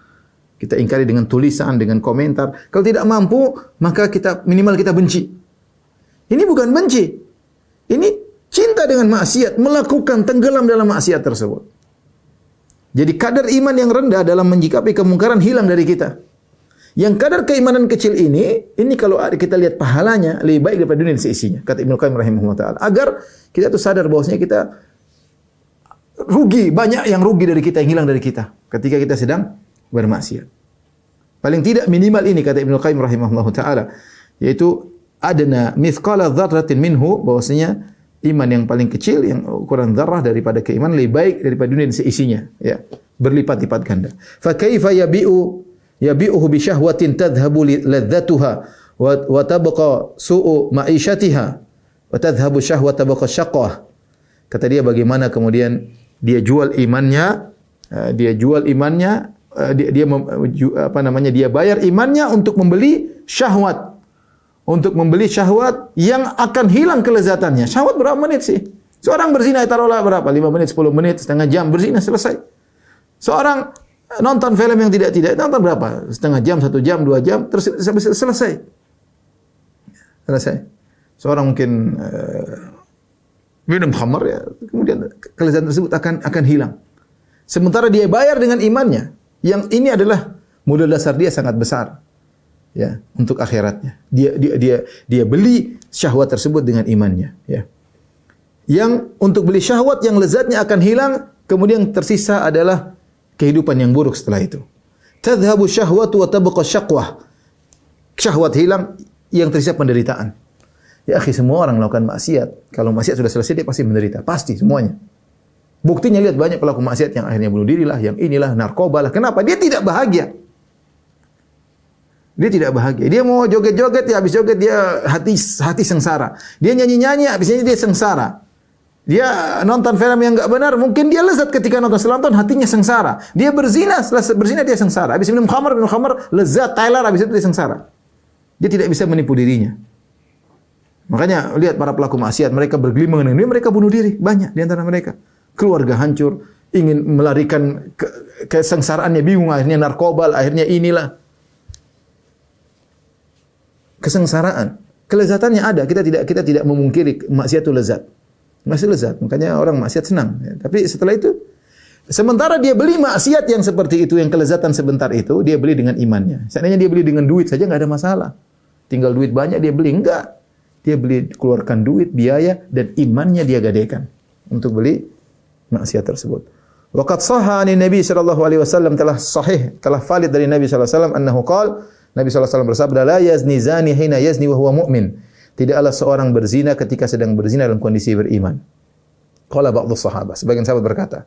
kita ingkari dengan tulisan, dengan komentar. Kalau tidak mampu, maka minimal kita benci. Ini bukan benci. Ini cinta dengan maksiat, melakukan, tenggelam dalam maksiat tersebut. Jadi kadar iman yang rendah dalam menyikapi kemungkaran hilang dari kita. Yang kadar keimanan kecil ini kalau kita lihat pahalanya lebih baik daripada dunia dan seisinya. Kata Ibnu Qayyim rahimahullah ta'ala. Agar kita tuh sadar bahwasanya kita rugi, banyak yang rugi dari kita, yang hilang dari kita ketika kita sedang bermaksiat. Paling tidak minimal ini kata Ibnu Qayyim rahimahullahu taala, yaitu adna mithqala dzarratin minhu, bahwasanya iman yang paling kecil yang ukuran dzarrah daripada keimanan lebih baik daripada dunia dan seisinya, ya. Berlipat-lipat ganda. Fa kaifa yabi'uhu bi syahwatin tadhhabu ladzatuha wa tabqa su'u ma'isyatiha wa tadhhabu syahwata baqa syaqwah. Kata dia, bagaimana kemudian dia jual imannya, dia bayar imannya untuk membeli syahwat. Untuk membeli syahwat yang akan hilang kelezatannya. Syahwat berapa menit sih? Seorang berzina taruhlah berapa? 5 menit, 10 menit, setengah jam berzina selesai. Seorang nonton film yang tidak nonton berapa? Setengah jam, 1 jam, 2 jam, terus selesai. Seorang mungkin minum khamar, ya, kemudian kelezatan tersebut akan hilang. Sementara dia bayar dengan imannya, yang ini adalah modal dasar dia sangat besar, ya, untuk akhiratnya. Dia beli syahwat tersebut dengan imannya, ya. Yang untuk beli syahwat yang lezatnya akan hilang, kemudian tersisa adalah kehidupan yang buruk setelah itu. Tadhhabu syahwatu wa tabqa syaqwah. Syahwat hilang, yang tersisa penderitaan. Ya akhi, semua orang melakukan maksiat. Kalau maksiat sudah selesai, dia pasti menderita. Pasti, semuanya. Buktinya lihat banyak pelaku maksiat yang akhirnya bunuh diri lah, yang inilah, narkoba lah. Kenapa? Dia tidak bahagia. Dia tidak bahagia. Dia mau joget-joget, ya habis joget dia hati sengsara. Dia nyanyi-nyanyi, habis nyanyi dia sengsara. Dia nonton film yang enggak benar, mungkin dia lezat ketika nonton, hatinya sengsara. Dia berzina, setelah berzina dia sengsara. Habis minum khamar, lezat, Tyler, habis itu dia sengsara. Dia tidak bisa menipu dirinya. Makanya lihat para pelaku maksiat, mereka bergelimang dengan dunia, mereka bunuh diri. Banyak di antara mereka. Keluarga hancur, ingin melarikan kesengsaraannya, bingung, akhirnya narkoba, akhirnya inilah. Kesengsaraan. Kelezatannya ada, kita tidak memungkiri maksiat itu lezat. Masih lezat, makanya orang maksiat senang. Ya. Tapi setelah itu, sementara dia beli maksiat yang seperti itu, yang kelezatan sebentar itu, dia beli dengan imannya. Seandainya dia beli dengan duit saja, nggak ada masalah. Tinggal duit banyak dia beli, enggak. Dia beli, keluarkan duit, biaya, dan imannya dia gadaikan untuk beli maksiat tersebut. Waqad sahha 'ani Nabi sallallahu alaihi wasallam, telah sahih, telah valid dari Nabi sallallahu alaihi wasallam annahu qala, Nabi sallallahu alaihi wasallam bersabda, la yazni zani hina yazni wa huwa mu'min. Tidaklah seorang berzina ketika sedang berzina dalam kondisi beriman. Qala ba'dhu sahabat, sebagian sahabat berkata,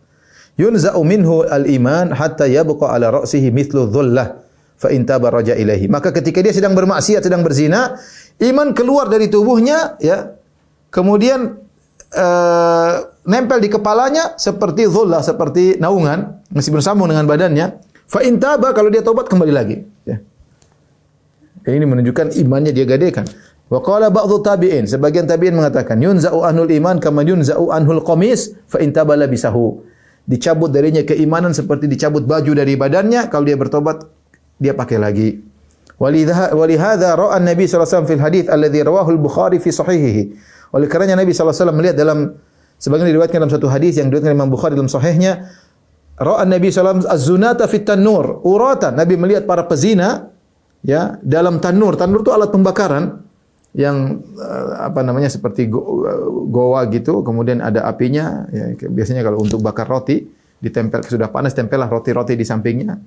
yunza'u minhu al-iman hatta yabqa ala ra'sihi mithlu dhullah fa in taba raja ilaihi. Maka ketika dia sedang bermaksiat, sedang berzina, iman keluar dari tubuhnya, ya. Kemudian nempel di kepalanya seperti dhullah, seperti naungan, masih bersambung dengan badannya. Fa in taba, kalau dia taubat kembali lagi, ya. Ini menunjukkan imannya dia gadaikan. Wa qala ba'dhu tabi'in, sebagian tabi'in mengatakan, yunza'u anhul iman kama yunza'u anhul qamis fa in taba labisahu. Dicabut darinya keimanan seperti dicabut baju dari badannya, kalau dia bertobat dia pakai lagi. Walihadza ra'a an-nabi sallallahu alaihi wasallam fil hadits alladzi rawahu al-Bukhari fi sahihihi. Oleh karenanya Nabi sallallahu alaihi wasallam melihat dalam sebagian diriwayatkan dalam satu hadis yang diriwayatkan Imam Bukhari dalam sahihnya, ra'a an-nabi sallallahu alaihi wasallam az-zunata fit tanur uratan. Nabi melihat para pezina, ya, dalam tanur. Tanur itu alat pembakaran yang seperti goa gitu, kemudian ada apinya, ya, biasanya kalau untuk bakar roti ditempel, sudah panas tempellah roti-roti di sampingnya.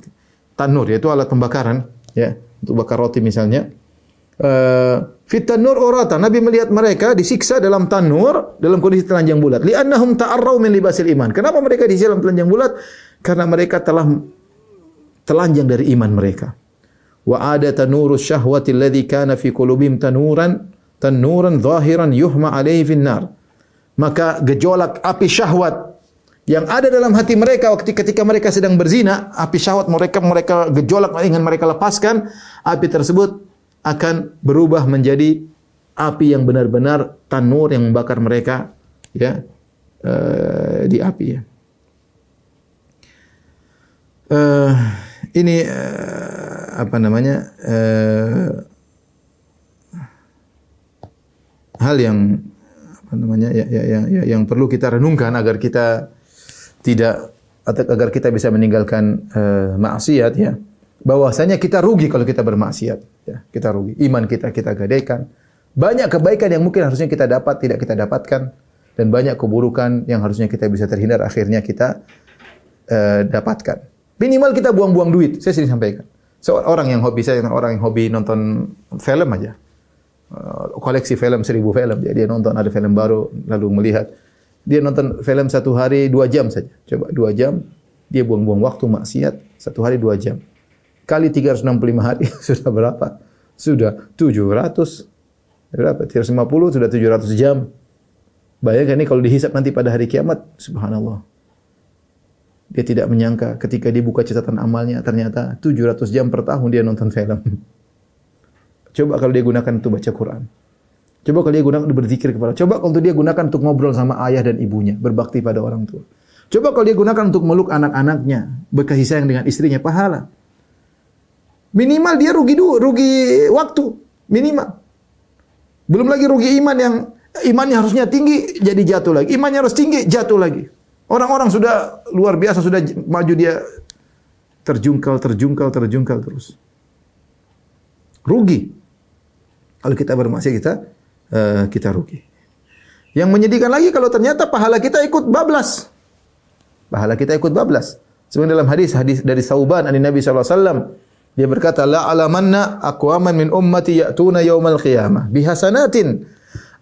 Tanur yaitu alat pembakaran, ya, untuk bakar roti misalnya. Fit tanur uratan, Nabi melihat mereka disiksa dalam tanur dalam kondisi telanjang bulat. Li'annahum ta'arraw min libasil iman. Kenapa mereka disiksa dalam telanjang bulat? Karena mereka telah telanjang dari iman mereka. Wa ada tanurus syahwati alladhi kana fi qulubihim tanuran zahiran yuhma alaihi fin nar. Maka gejolak api syahwat yang ada dalam hati mereka ketika mereka sedang berzina, api syahwat mereka gejolak ingin mereka lepaskan, api tersebut akan berubah menjadi api yang benar-benar tanur yang membakar mereka, ya, di api, ya. Ini hal yang yang perlu kita renungkan agar kita bisa meninggalkan maksiat, ya. Bahwasanya kita rugi kalau kita bermaksiat, ya. Kita rugi. Iman kita gadaikan. Banyak kebaikan yang mungkin harusnya kita dapat tidak kita dapatkan, dan banyak keburukan yang harusnya kita bisa terhindar akhirnya kita dapatkan. Minimal kita buang-buang duit. Saya sering sampaikan. Orang yang hobi nonton film aja. koleksi film 1000 film. Dia nonton ada film baru lalu melihat. Dia nonton film satu hari 2 jam saja. Coba 2 jam dia buang-buang waktu maksiat satu hari 2 jam. Kali 365 hari sudah berapa? Sudah 700 berapa? 350 sudah 700 jam. Bayangkan ini kalau dihisap nanti pada hari kiamat, subhanallah. Dia tidak menyangka ketika dia buka catatan amalnya ternyata 700 jam per tahun dia nonton film. Coba kalau dia gunakan untuk baca Quran. Coba kalau dia gunakan untuk berzikir kepada. Coba kalau dia gunakan untuk ngobrol sama ayah dan ibunya, berbakti pada orang tua. Coba kalau dia gunakan untuk meluk anak-anaknya, berkasih sayang dengan istrinya, pahala. Minimal dia rugi waktu, minimal. Belum lagi rugi iman yang imannya harusnya tinggi jadi jatuh lagi. Imannya harus tinggi, jatuh lagi. Orang-orang sudah luar biasa, sudah maju dia terjungkal terus. Rugi. Kalau kita bermaksiat kita rugi. Yang menyedihkan lagi kalau ternyata pahala kita ikut bablas. Pahala kita ikut bablas. Sebenarnya dalam hadis dari Sauban dari Nabi sallallahu alaihi wasallam dia berkata la alamanna aqwaman min ummati ya'tuna yaumal qiyamah bihasanatin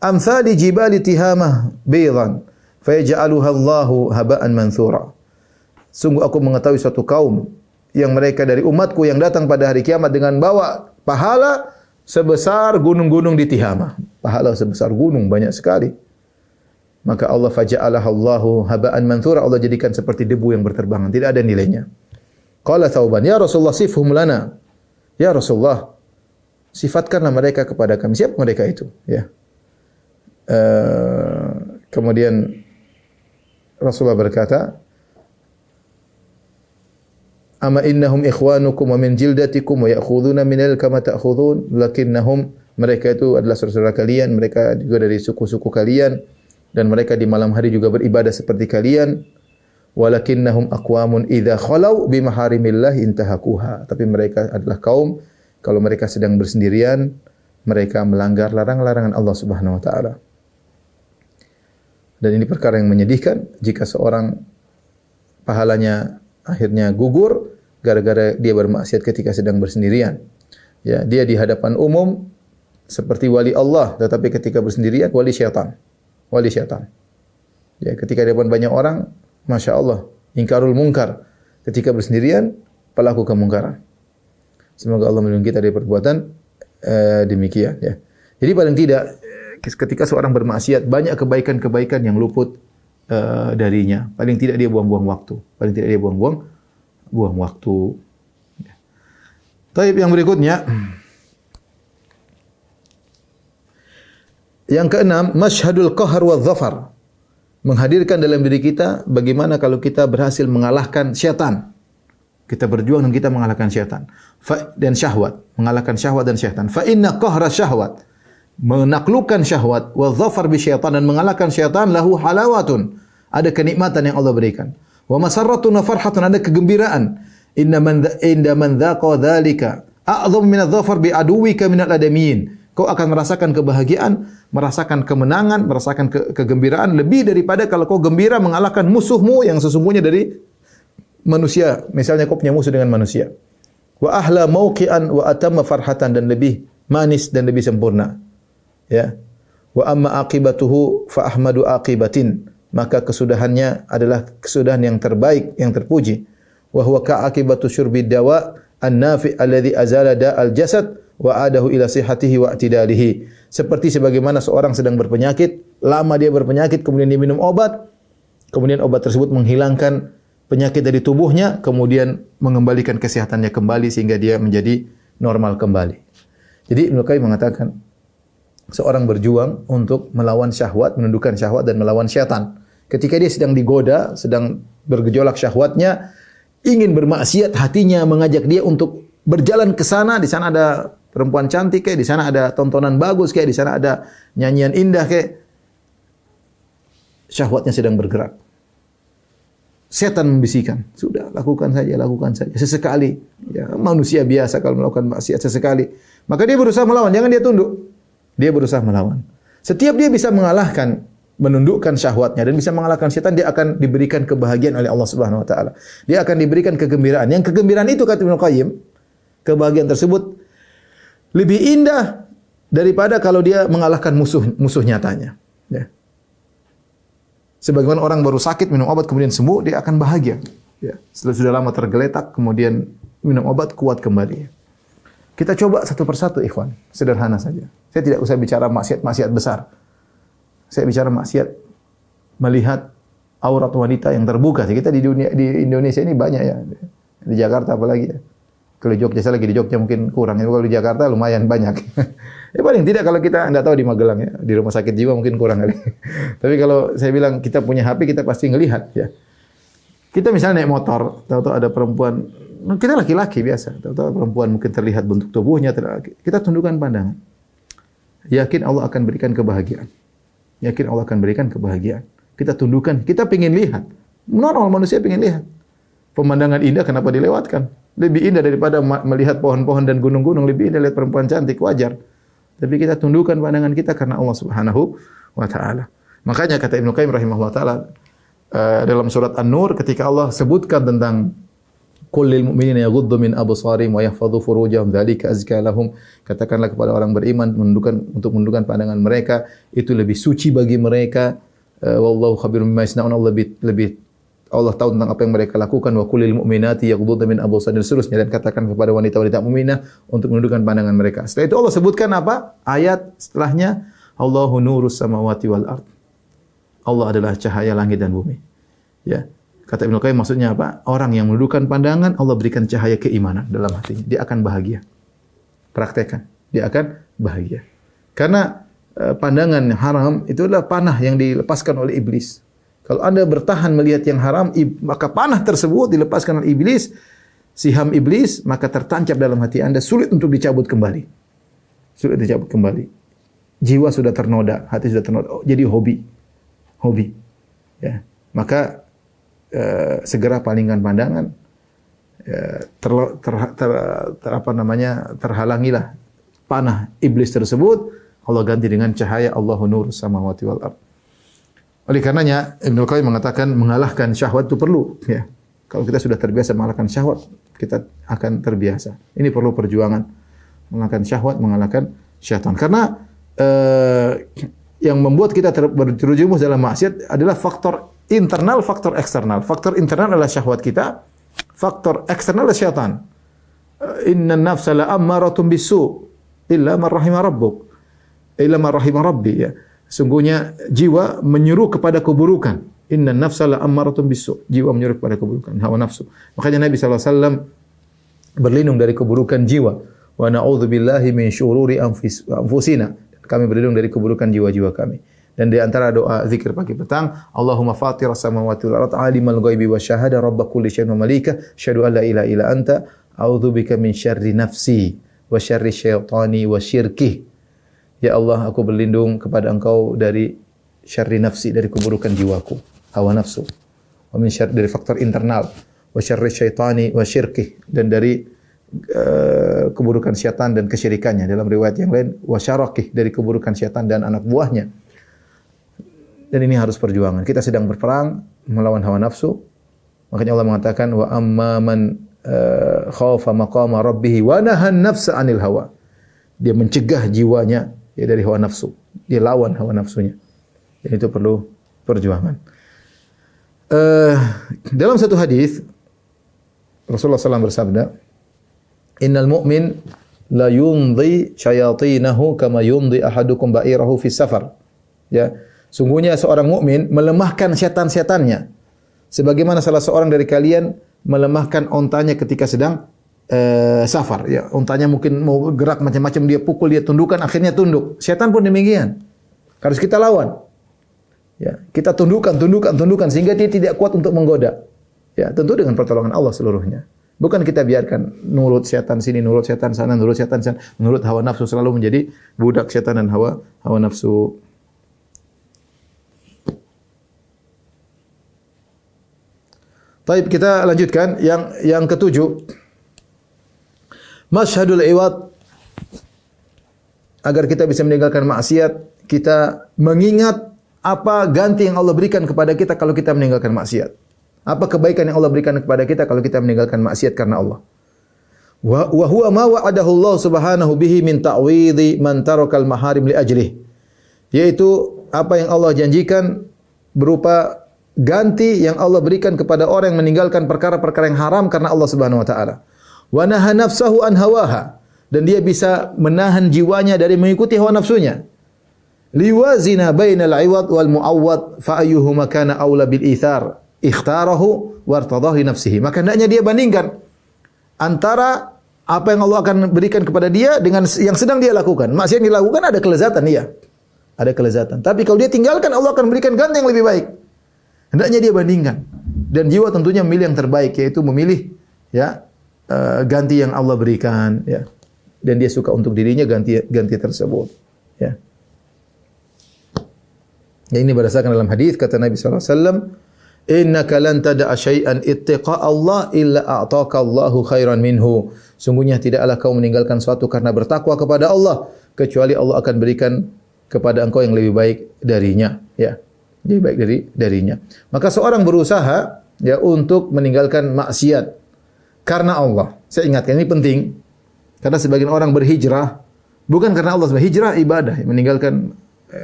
amsali jibali tihamah baydan fayaj'aluha Allahu haba'an mansura. Sungguh aku mengetahui suatu kaum yang mereka dari umatku yang datang pada hari kiamat dengan bawa pahala sebesar gunung-gunung di Tihama. Pahala sebesar gunung banyak sekali. Maka Allah faja'alaha Allahu haba'an mansura, Allah jadikan seperti debu yang berterbangan, tidak ada nilainya. Qala Thauban, ya Rasulullah sifhum lana. Ya Rasulullah, sifatkanlah mereka kepada kami. Siapa mereka itu? Ya. Kemudian Rasulullah berkata, "Ama innahum ikhwanukum wa min jildatikum wa ya'khuduna minal kama ta'khudun, lakinnahum," mereka itu adalah saudara kalian, mereka juga dari suku-suku kalian dan mereka di malam hari juga beribadah seperti kalian. Walakinnahum aqwamun idza khalau bi maharimillah intahakuha. Tapi mereka adalah kaum kalau mereka sedang bersendirian, mereka melanggar larangan-larangan Allah Subhanahu wa taala. Dan ini perkara yang menyedihkan jika seorang pahalanya akhirnya gugur gara-gara dia bermaksiat ketika sedang bersendirian. Ya, dia di hadapan umum seperti wali Allah, tetapi ketika bersendirian wali syaitan. Wali syaitan. Ya, ketika di depan banyak orang, masya Allah, ingkarul munkar. Ketika bersendirian, pelaku kemungkaran. Semoga Allah melindungi kita dari perbuatan demikian. Ya. Jadi paling tidak ketika seorang bermaksiat banyak kebaikan-kebaikan yang luput darinya. Paling tidak dia buang-buang waktu. Paling tidak dia buang waktu. Ya. Taib yang berikutnya. Yang keenam, masyhadul qahar wa dhafar. Menghadirkan dalam diri kita bagaimana kalau kita berhasil mengalahkan syaitan. Kita berjuang dan kita mengalahkan syaitan. Dan syahwat, mengalahkan syahwat dan syaitan. Fa inna qahra syahwat, menaklukkan syahwat, wa dhafar bi syaitan, dan mengalahkan syaitan, lahu halawatun, ada kenikmatan yang Allah berikan. Wa masarratun wa farhatun, ada kegembiraan. Inda man dhaqa dzalika a'dham min adh-dhafar bi aduwika min al-adamiyyin. Kau akan merasakan kebahagiaan, merasakan kemenangan, merasakan kegembiraan lebih daripada kalau kau gembira mengalahkan musuhmu yang sesungguhnya dari manusia. Misalnya kau punya musuh dengan manusia. Wa ahla mauqi'an wa atamma farhatan, dan lebih manis dan lebih sempurna. Ya. Wa amma aqibatuhu fa ahmadu aqibatin, maka kesudahannya adalah kesudahan yang terbaik, yang terpuji. Wa huwa ka aqibatu syurbi dawa an-nafi alladhi azala da'al jasad wa adahu ila sihhatihi wa i'tidalihi. Seperti sebagaimana seorang sedang berpenyakit, lama dia berpenyakit, kemudian dia minum obat, kemudian obat tersebut menghilangkan penyakit dari tubuhnya, kemudian mengembalikan kesehatannya kembali sehingga dia menjadi normal kembali. Jadi Ibnu Qayyim mengatakan seorang berjuang untuk melawan syahwat, menundukkan syahwat dan melawan syaitan. Ketika dia sedang digoda, sedang bergejolak syahwatnya, ingin bermaksiat, hatinya mengajak dia untuk berjalan ke sana, di sana ada perempuan cantik kayak, di sana ada tontonan bagus kayak, di sana ada nyanyian indah kayak. Syahwatnya sedang bergerak. Setan membisikkan, sudah lakukan saja. Sesekali, ya, manusia biasa kalau melakukan maksiat sesekali. Maka dia berusaha melawan, jangan dia tunduk. Dia berusaha melawan. Setiap dia bisa mengalahkan, menundukkan syahwatnya dan bisa mengalahkan setan, dia akan diberikan kebahagiaan oleh Allah Subhanahu wa taala. Dia akan diberikan kegembiraan. Yang kegembiraan itu kata Ibnu Qayyim, kebahagiaan tersebut lebih indah daripada kalau dia mengalahkan musuh nyatanya. Ya. Sebagaimana orang baru sakit minum obat kemudian sembuh, dia akan bahagia. Ya. Setelah sudah lama tergeletak kemudian minum obat kuat kembali. Kita coba satu persatu ikhwan, sederhana saja. Saya tidak usah bicara maksiat besar. Saya bicara maksiat melihat aurat wanita yang terbuka. Kita di Indonesia ini banyak ya. Di Jakarta apalagi ya. Kalau di Jogja, saya lagi di Jogja mungkin kurang. Kalau di Jakarta lumayan banyak. Ya paling tidak kalau kita enggak tahu di Magelang ya, di rumah sakit jiwa mungkin kurang kali. Tapi kalau saya bilang kita punya HP, kita pasti ngelihat ya. Kita misalnya naik motor, tahu-tahu ada perempuan, kita laki-laki biasa, tahu-tahu perempuan mungkin terlihat bentuk tubuhnya, kita tundukkan pandangan. Yakin Allah akan berikan kebahagiaan. Yakin Allah akan berikan kebahagiaan. Kita tundukkan, kita ingin lihat. Normal manusia ingin lihat. Pemandangan indah kenapa dilewatkan? Lebih indah daripada melihat pohon-pohon dan gunung-gunung, lebih indah lihat perempuan cantik, wajar. Tapi kita tundukkan pandangan kita karena Allah Subhanahu wa taala. Makanya kata Ibnu Qayyim rahimahullah taala dalam surat An-Nur ketika Allah sebutkan tentang qul lil mu'minina yaghuddu min absarihim wa yahfazu furujahum dzalika azka lahum, katakanlah kepada orang beriman untuk menundukkan pandangan mereka, itu lebih suci bagi mereka. Wallahu khabirum bima yasnaun, Allah tahu tentang apa yang mereka lakukan. Wa qul lil mu'minati yaghudduna min absarihim, seterusnya, dan katakan kepada wanita-wanita mukminah untuk menundukkan pandangan mereka. Setelah itu Allah sebutkan apa? Ayat setelahnya, Allahu nurus samawati wal ard. Allah adalah cahaya langit dan bumi. Ya. Kata Ibnu Qayyim maksudnya apa? Orang yang menundukkan pandangan, Allah berikan cahaya keimanan dalam hatinya. Dia akan bahagia. Praktekkan. Dia akan bahagia. Karena pandangan yang haram itu adalah panah yang dilepaskan oleh iblis. Kalau Anda bertahan melihat yang haram, maka panah tersebut dilepaskan oleh iblis, siham iblis, maka tertancap dalam hati Anda, sulit untuk dicabut kembali. Sulit dicabut kembali. Jiwa sudah ternoda, hati sudah ternoda. Jadi hobi. Ya. Maka segera palingkan pandangan. Terhalangilah panah iblis tersebut. Allah ganti dengan cahaya Allahu nurus samawati wal ard. Oleh karenanya Ibnu Qayyim mengatakan mengalahkan syahwat itu perlu, ya. Kalau kita sudah terbiasa mengalahkan syahwat, kita akan terbiasa. Ini perlu perjuangan. Mengalahkan syahwat, mengalahkan syaitan. Karena yang membuat kita terjerumus dalam maksiat adalah faktor internal, faktor eksternal. Faktor internal adalah syahwat kita, faktor eksternal adalah syaitan. Innan nafsa la ammaratun bisu illa man rahima rabbuk. Illa man rahima rabbi, ya. Sungguhnya jiwa menyuruh kepada keburukan. Inna nafsa la ammaratun bisu. Jiwa menyuruh kepada keburukan, hawa nafsu. Makanya Nabi SAW berlindung dari keburukan jiwa. Wa na'udzubillahi min syururi anfusina. Kami berlindung dari keburukan jiwa-jiwa kami. Dan di antara doa zikir pagi petang, Allahumma fatiras samawati wal ardh, alimal ghaibi wasyahada, rabb kulli syai'in wa malika, asyhadu an la ilaha illa anta, a'udzubika min syarri nafsi wa syarri syaitani wa syirkih. Ya Allah, aku berlindung kepada Engkau dari syarri nafsi, dari keburukan jiwaku, hawa nafsu. Wa min syarri, dari faktor internal, wa syarri syaitani wa syirkih, dan dari keburukan syaitan dan kesyirikannya. Dalam riwayat yang lain, wa syarakih, dari keburukan syaitan dan anak buahnya. Dan ini harus perjuangan. Kita sedang berperang melawan hawa nafsu. Makanya Allah mengatakan wa amma man khafa maqama rabbih wa nahan nafsa 'anil hawa. Dia mencegah jiwanya ya dari hawa nafsu. Dia lawan hawa nafsunya. Dan itu perlu perjuangan. Dalam satu hadis Rasulullah SAW bersabda, "Innal mu'min la yumdi syayatinahu kama yumdi ahadukum ba'irahu fi safar." Ya, sungguhnya seorang mukmin melemahkan setan-setannya sebagaimana salah seorang dari kalian melemahkan ontanya ketika sedang safar, ya. Untanya mungkin mau gerak macam-macam, dia pukul, dia tundukkan, akhirnya tunduk. Setan pun demikian. Harus kita lawan. Ya, kita tundukkan sehingga dia tidak kuat untuk menggoda. Ya, tentu dengan pertolongan Allah seluruhnya. Bukan kita biarkan nurut setan sini, nurut setan sana, nurut setan sana, nurut hawa nafsu, selalu menjadi budak setan dan hawa nafsu. Baik, kita lanjutkan yang ketujuh. Masyhadul iwad, agar kita bisa meninggalkan maksiat, kita mengingat apa ganti yang Allah berikan kepada kita kalau kita meninggalkan maksiat. Apa kebaikan yang Allah berikan kepada kita kalau kita meninggalkan maksiat karena Allah. Wa huwa ma wa'adahu Allah Subhanahu bihi min ta'widhi man tarakal maharim li ajlih. Yaitu apa yang Allah janjikan berupa ganti yang Allah berikan kepada orang yang meninggalkan perkara-perkara yang haram karena Allah Subhanahu wa taala. Wa naha nafsahu an hawaha, dan dia bisa menahan jiwanya dari mengikuti hawa nafsunya. Liwazina bainal 'iwad wal mu'awwad fa ayyuhuma kana aula bil ithar ikhtarahu wartadahu li nafsihi. Maka hendaknya dia bandingkan antara apa yang Allah akan berikan kepada dia dengan yang sedang dia lakukan. Maksiat yang dilakukan ada kelezatan, iya. Ada kelezatan. Tapi kalau dia tinggalkan, Allah akan berikan ganti yang lebih baik. Hendaknya dia bandingkan. Dan jiwa tentunya memilih yang terbaik, yaitu memilih ya ganti yang Allah berikan, ya. Dan dia suka untuk dirinya ganti tersebut, ya. Ya, ini berdasarkan dalam hadis kata Nabi sallallahu alaihi wasallam, innaka lan tada'a syai'an ittaqa Allah illa a'taka Allahu khairan minhu. Sungguhnya tidaklah kau meninggalkan suatu karena bertakwa kepada Allah kecuali Allah akan berikan kepada engkau yang lebih baik darinya, ya. Lebih baik darinya. Maka seorang berusaha ya untuk meninggalkan maksiat karena Allah. Saya ingatkan ini penting. Karena sebagian orang berhijrah bukan karena Allah, hijrah ibadah, meninggalkan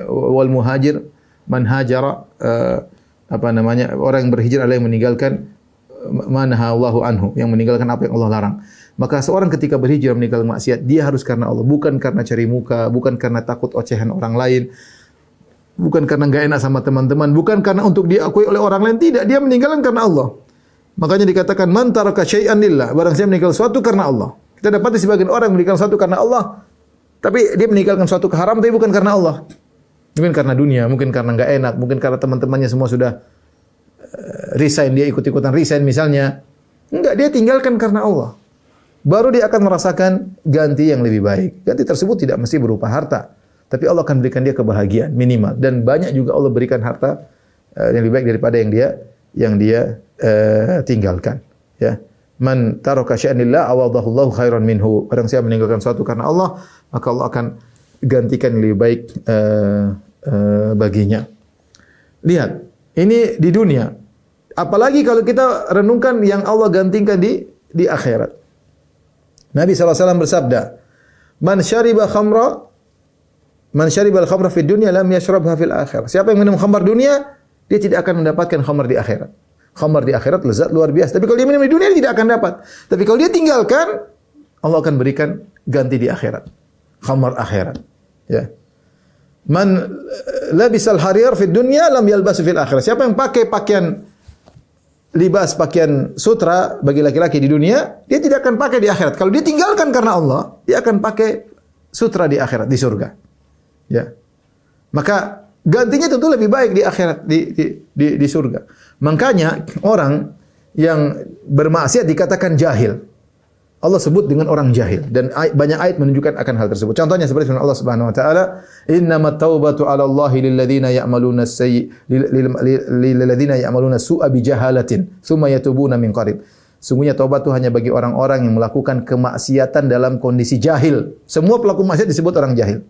wal muhajir man hajara orang yang berhijrah adalah yang meninggalkan manahallahu anhu, yang meninggalkan apa yang Allah larang. Maka seorang ketika berhijrah meninggalkan maksiat, dia harus karena Allah, bukan karena cari muka, bukan karena takut ocehan orang lain, bukan karena enggak enak sama teman-teman, bukan karena untuk diakui oleh orang lain, tidak, dia meninggalkan karena Allah. Makanya dikatakan man taraka syai'an lillah, barang siapa meninggalkan sesuatu karena Allah. Kita dapati sebagian orang meninggalkan sesuatu karena Allah, tapi dia meninggalkan sesuatu keharam tapi bukan karena Allah. Mungkin karena dunia, mungkin karena enggak enak, mungkin karena teman-temannya semua sudah resign, dia ikut-ikutan resign misalnya. Enggak, dia tinggalkan karena Allah. Baru dia akan merasakan ganti yang lebih baik. Ganti tersebut tidak mesti berupa harta, tapi Allah akan berikan dia kebahagiaan minimal. Dan banyak juga Allah berikan harta yang lebih baik daripada yang dia tinggalkan. Ya, man taraka syai'an lillah awadahu Allahu khairan minhu. Orang siapa meninggalkan sesuatu karena Allah, maka Allah akan gantikan yang lebih baik baginya. Lihat, ini di dunia. Apalagi kalau kita renungkan yang Allah gantikan di akhirat. Nabi SAW bersabda, Man syaribal khamra fid dunya lam yashrabha fil akhirah. Siapa yang minum khamar dunia, dia tidak akan mendapatkan khamar di akhirat. Khamar di akhirat lezat luar biasa. Tapi kalau dia minum di dunia, dia tidak akan dapat. Tapi kalau dia tinggalkan, Allah akan berikan ganti di akhirat. Khamar akhirat. Ya. Man labisal harir fid dunya lam yalbasu fil akhirah. Siapa yang pakai pakaian sutra bagi laki-laki di dunia, dia tidak akan pakai di akhirat. Kalau dia tinggalkan karena Allah, dia akan pakai sutra di akhirat, di surga. Ya. Maka gantinya tentu lebih baik di akhirat, di surga. Makanya orang yang bermaksiat dikatakan jahil. Allah sebut dengan orang jahil, dan banyak ayat menunjukkan akan hal tersebut. Contohnya seperti firman Allah Subhanahu wa taala, "Innamat taubatu 'ala Allahi lil ladzina ya'maluna su'a bi jahalatin, tsumma yatubuna min qarib." Sungguhnya taubat itu hanya bagi orang-orang yang melakukan kemaksiatan dalam kondisi jahil. Semua pelaku maksiat disebut orang jahil.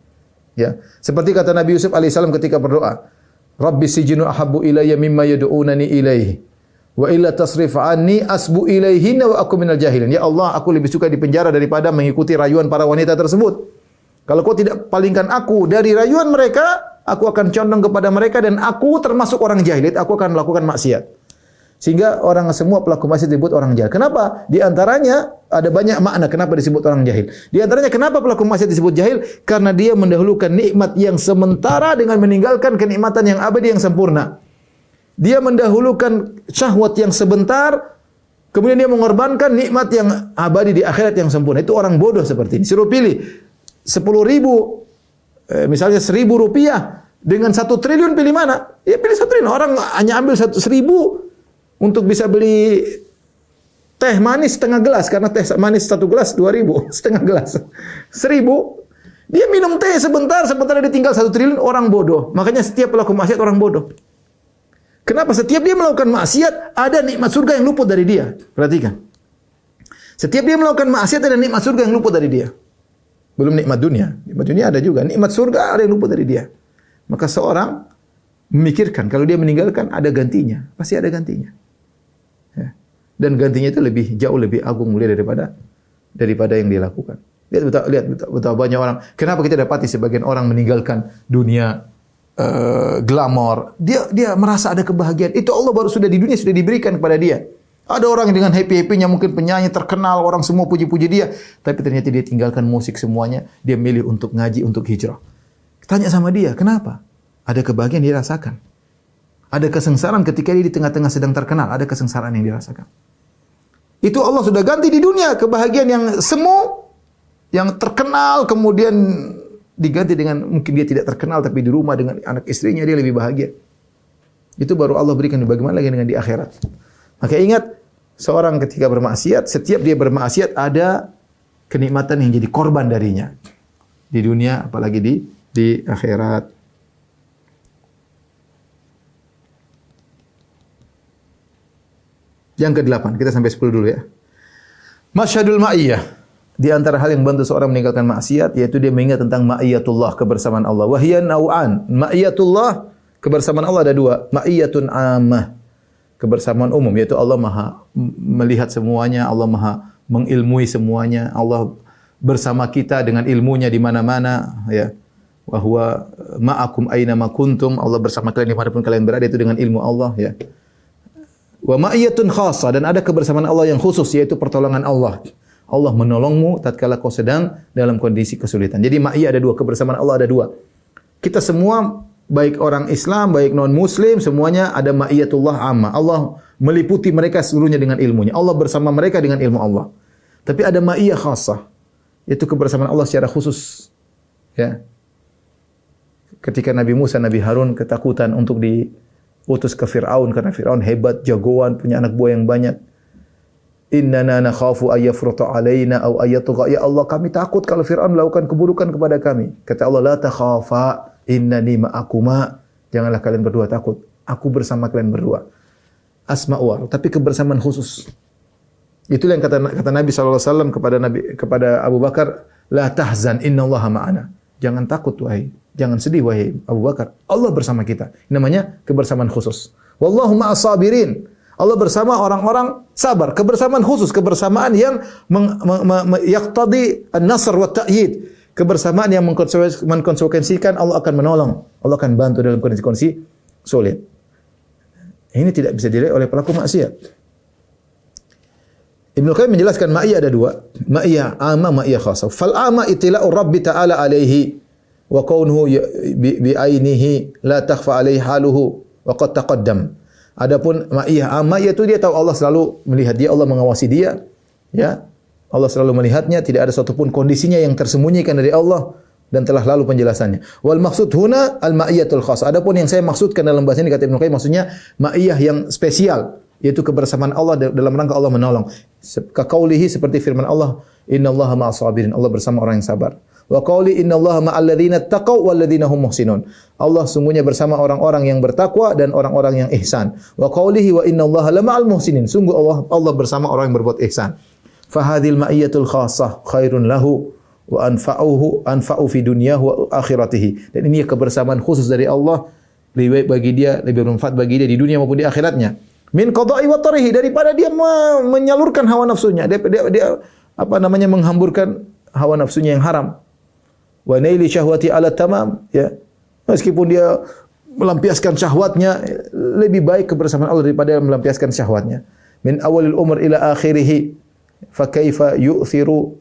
Ya, seperti kata Nabi Yusuf alaihissalam ketika berdoa, "Rabbis sijnu ahabbu ilayya mimma yad'unani ilaihi. Wa illa tasrif anni asbu ilaihinna wa aku minal jahilin." Ya Allah, aku lebih suka di penjara daripada mengikuti rayuan para wanita tersebut. Kalau kau tidak palingkan aku dari rayuan mereka, aku akan condong kepada mereka dan aku termasuk orang jahil. Aku akan melakukan maksiat. Sehingga semua pelaku maksiat disebut orang jahil. Kenapa? Di antaranya ada banyak makna kenapa disebut orang jahil. Di antaranya kenapa pelaku maksiat disebut jahil? Karena dia mendahulukan nikmat yang sementara dengan meninggalkan kenikmatan yang abadi yang sempurna. Dia mendahulukan syahwat yang sebentar, kemudian dia mengorbankan nikmat yang abadi di akhirat yang sempurna. Itu orang bodoh seperti ini. Suruh pilih 10.000, misalnya 1.000 rupiah dengan 1 triliun, pilih mana? Ya pilih 1 triliun. Orang hanya ambil 1.000 untuk bisa beli teh manis setengah gelas, karena teh manis 1 gelas 2.000, setengah gelas 1.000. Dia minum teh sebentar dia tinggal 1 triliun. Orang bodoh. Makanya setiap pelaku maksiat orang bodoh. Kenapa? Setiap dia melakukan maksiat, ada nikmat surga yang luput dari dia. Perhatikan. Setiap dia melakukan maksiat, ada nikmat surga yang luput dari dia. Belum nikmat dunia. Nikmat dunia ada juga. Nikmat surga ada yang luput dari dia. Maka seorang memikirkan, kalau dia meninggalkan, ada gantinya. Pasti ada gantinya. Ya. Dan gantinya itu jauh lebih agung mulia daripada daripada yang dia lakukan. Lihat betapa banyak orang. Kenapa kita dapati sebagian orang meninggalkan dunia glamor. Dia merasa ada kebahagiaan. Itu Allah baru sudah di dunia sudah diberikan kepada dia. Ada orang yang dengan happy-happynya mungkin penyanyi terkenal, orang semua puji-puji dia, tapi ternyata dia tinggalkan musik semuanya, dia milih untuk ngaji, untuk hijrah. Tanya sama dia, kenapa? Ada kebahagiaan dia rasakan. Ada kesengsaraan ketika dia di tengah-tengah sedang terkenal, ada kesengsaraan yang dirasakan. Itu Allah sudah ganti di dunia kebahagiaan yang semu, yang terkenal, kemudian diganti dengan mungkin dia tidak terkenal tapi di rumah dengan anak istrinya dia lebih bahagia. Itu baru Allah berikan. Bagaimana lagi dengan di akhirat? Maka ingat, seorang ketika bermaksiat, setiap dia bermaksiat ada kenikmatan yang jadi korban darinya di dunia, apalagi di akhirat. Yang ke-8, kita sampai 10 dulu ya. Masyhadul ma'iyah. Di antara hal yang membantu seorang meninggalkan maksiat yaitu dia mengingat tentang ma'iyatullah, kebersamaan Allah. Wahyan naw'an. Ma'iyatullah, kebersamaan Allah ada dua. Ma'iyatun ammah, kebersamaan umum, yaitu Allah Maha melihat semuanya, Allah Maha mengilmui semuanya, Allah bersama kita dengan ilmunya di mana-mana, ya. Wa huwa ma'akum aina ma kuntum, Allah bersama kalian dimanapun kalian berada, itu dengan ilmu Allah, ya. Wa ma'iyatun khassah, dan ada kebersamaan Allah yang khusus, yaitu pertolongan Allah. Allah menolongmu tatkala kau sedang dalam kondisi kesulitan. Jadi ma'iyah ada dua, kebersamaan Allah ada dua. Kita semua, baik orang Islam, baik non-Muslim, semuanya ada ma'iyatullah amma. Allah meliputi mereka seluruhnya dengan ilmunya. Allah bersama mereka dengan ilmu Allah. Tapi ada ma'iyah khassah, yaitu kebersamaan Allah secara khusus. Ya. Ketika Nabi Musa, Nabi Harun ketakutan untuk diutus ke Fir'aun, karena Fir'aun hebat, jagoan, punya anak buah yang banyak. Innana nakhafu ayyafruta alaina aw ayyatgha. Ya Allah, kami takut kalau Fir'aun melakukan keburukan kepada kami. Kata Allah, la takhafa innani ma'akuma. Janganlah kalian berdua takut. Aku bersama kalian berdua. Asma'u, tapi kebersamaan khusus. Itulah yang kata Nabi SAW kepada Abu Bakar, la tahzan innallaha ma'ana. Jangan takut wahai, jangan sedih wahai Abu Bakar. Allah bersama kita. Ini namanya kebersamaan khusus. Wallahu ma'as sabirin. Allah bersama orang-orang sabar. Kebersamaan khusus, kebersamaan yang yaqtadi an-nasr wa ta'yid. Kebersamaan yang mengkonsekuensikan Allah akan menolong, Allah akan bantu dalam kondisi-kondisi sulit. Ini tidak bisa diraih oleh pelaku maksiat. Ibnu Qayyim menjelaskan ma'iyah ada dua, ma'iyah amma, ma'iyah khassa. Fal amma itila'ur Rabbi ta'ala alaihi wa kaunuhu bi ainihi la takhfa alaihi haluhu wa qad taqaddam. Adapun ma'iyah amma yaitu dia tahu Allah selalu melihat dia, Allah mengawasi dia, ya. Allah selalu melihatnya, tidak ada satupun kondisinya yang tersembunyikan dari Allah, dan telah lalu penjelasannya. Wal maksud huna al ma'iyatul khas. Adapun yang saya maksudkan dalam bahasa ini kata Ibnu Qayyim maksudnya ma'iyah yang spesial, yaitu kebersamaan Allah dalam rangka Allah menolong. Kaqaulihi, seperti firman Allah, innallaha ma'as sabirin, Allah bersama orang yang sabar. Wa qauli innallaha ma'al ladzina taqaw wal ladzina hum muhsinun. Allah sungguhnya bersama orang-orang yang bertakwa dan orang-orang yang ihsan. Wa qaulihi wa innallaha lama'al muhsinin. Sungguh Allah bersama orang yang berbuat ihsan. Fahadhil ma'iyatul khassah khairun lahu wa anfa'u fi dunyahu wa akhiratihi. Dan ini kebersamaan khusus dari Allah, lebih baik bagi dia, lebih bermanfaat bagi dia di dunia maupun di akhiratnya. Min qada'i wa tarihi, daripada dia menyalurkan hawa nafsunya, dia menghamburkan hawa nafsunya yang haram. Wa naili syahwati ala tamam, ya. Meskipun dia melampiaskan syahwatnya, lebih baik kebersamaan Allah daripada melampiaskan syahwatnya. Min awalil umur ila akhirih, fa kaifa yu'thiru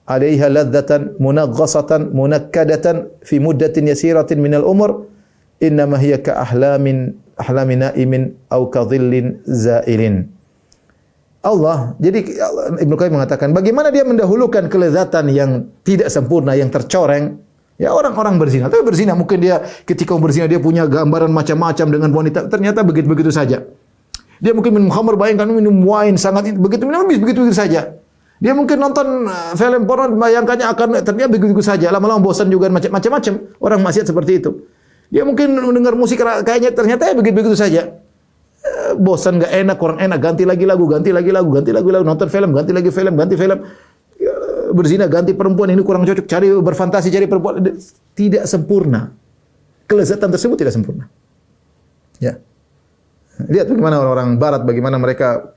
'alaiha ladzatan munaghasatan munakkadatan fi muddatin yasiratin minal umur, innama hiya ka ahlami na'imin aw ka dhillin zailin. Allah, jadi Ibnu Qayyim mengatakan bagaimana dia mendahulukan kelezatan yang tidak sempurna, yang tercoreng. Ya, orang-orang berzina, tapi berzina mungkin dia ketika berzina dia punya gambaran macam-macam dengan wanita, ternyata begitu-begitu saja. Dia mungkin minum khamr, bayangkan minum wine, sangat begitu minum begitu-begitu saja. Dia mungkin nonton film porno, bayangkannya akan ternyata begitu-begitu saja. Lama-lama bosan juga, macam-macam. Orang maksiat seperti itu. Dia mungkin mendengar musik kayaknya ternyata begitu-begitu saja. Bosan, enggak enak, kurang enak, ganti lagi lagu, nonton film, ganti lagi film, berzina, ganti perempuan, ini kurang cocok, cari berfantasi, cari perempuan, tidak sempurna. Kelezatan tersebut tidak sempurna. Ya. Lihat bagaimana orang-orang barat, bagaimana mereka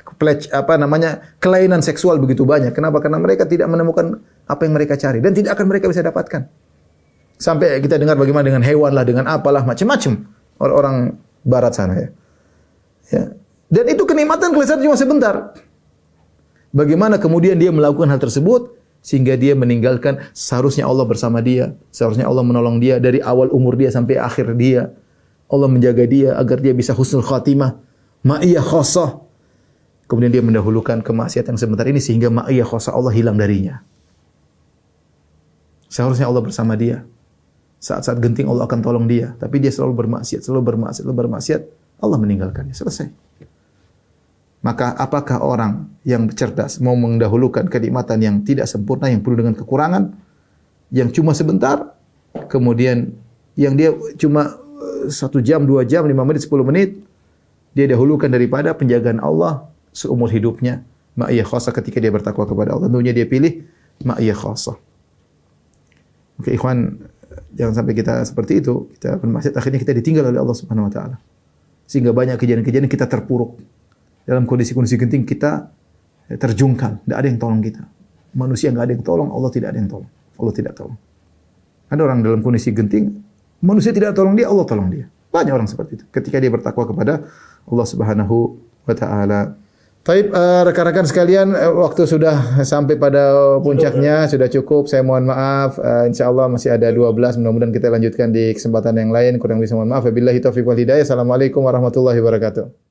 kelainan seksual begitu banyak. Kenapa? Karena mereka tidak menemukan apa yang mereka cari dan tidak akan mereka bisa dapatkan. Sampai kita dengar bagaimana dengan hewan lah, dengan apalah, macam-macam orang-orang barat sana ya. Ya. Dan itu kenikmatan kelezatan cuma sebentar. Bagaimana kemudian dia melakukan hal tersebut sehingga dia meninggalkan seharusnya Allah bersama dia, seharusnya Allah menolong dia dari awal umur dia sampai akhir dia. Allah menjaga dia agar dia bisa husnul khatimah, ma'iyah khassah. Kemudian dia mendahulukan kemaksiatan sebentar ini sehingga ma'iyah khassah Allah hilang darinya. Seharusnya Allah bersama dia. Saat-saat genting Allah akan tolong dia, tapi dia selalu bermaksiat, Allah meninggalkannya. Selesai. Maka apakah orang yang cerdas mau mendahulukan kenikmatan yang tidak sempurna, yang penuh dengan kekurangan, yang cuma sebentar, kemudian yang dia cuma 1 jam, 2 jam, 5 menit, 10 menit, dia dahulukan daripada penjagaan Allah seumur hidupnya. Ma'iyah khassah ketika dia bertakwa kepada Allah. Tentunya dia pilih ma'iyah khassah. Oke, ikhwan, jangan sampai kita seperti itu. Kita bermaksiat, akhirnya kita ditinggal oleh Allah Subhanahu wa taala. Sehingga banyak kejadian-kejadian kita terpuruk. Dalam kondisi-kondisi genting kita terjungkal, tidak ada yang tolong kita. Manusia enggak ada yang tolong, Allah tidak ada yang tolong. Allah tidak tolong. Ada orang dalam kondisi genting, manusia tidak tolong dia, Allah tolong dia. Banyak orang seperti itu. Ketika dia bertakwa kepada Allah Subhanahu wa taala. Taib, rekan-rekan sekalian, waktu sudah sampai pada puncaknya, sudah cukup. Saya mohon maaf. Insyaallah masih ada 12. Mudah-mudahan kita lanjutkan di kesempatan yang lain. Kurang lebih mohon maaf. Wabillahi taufiq wal hidayah. Assalamualaikum warahmatullahi wabarakatuh.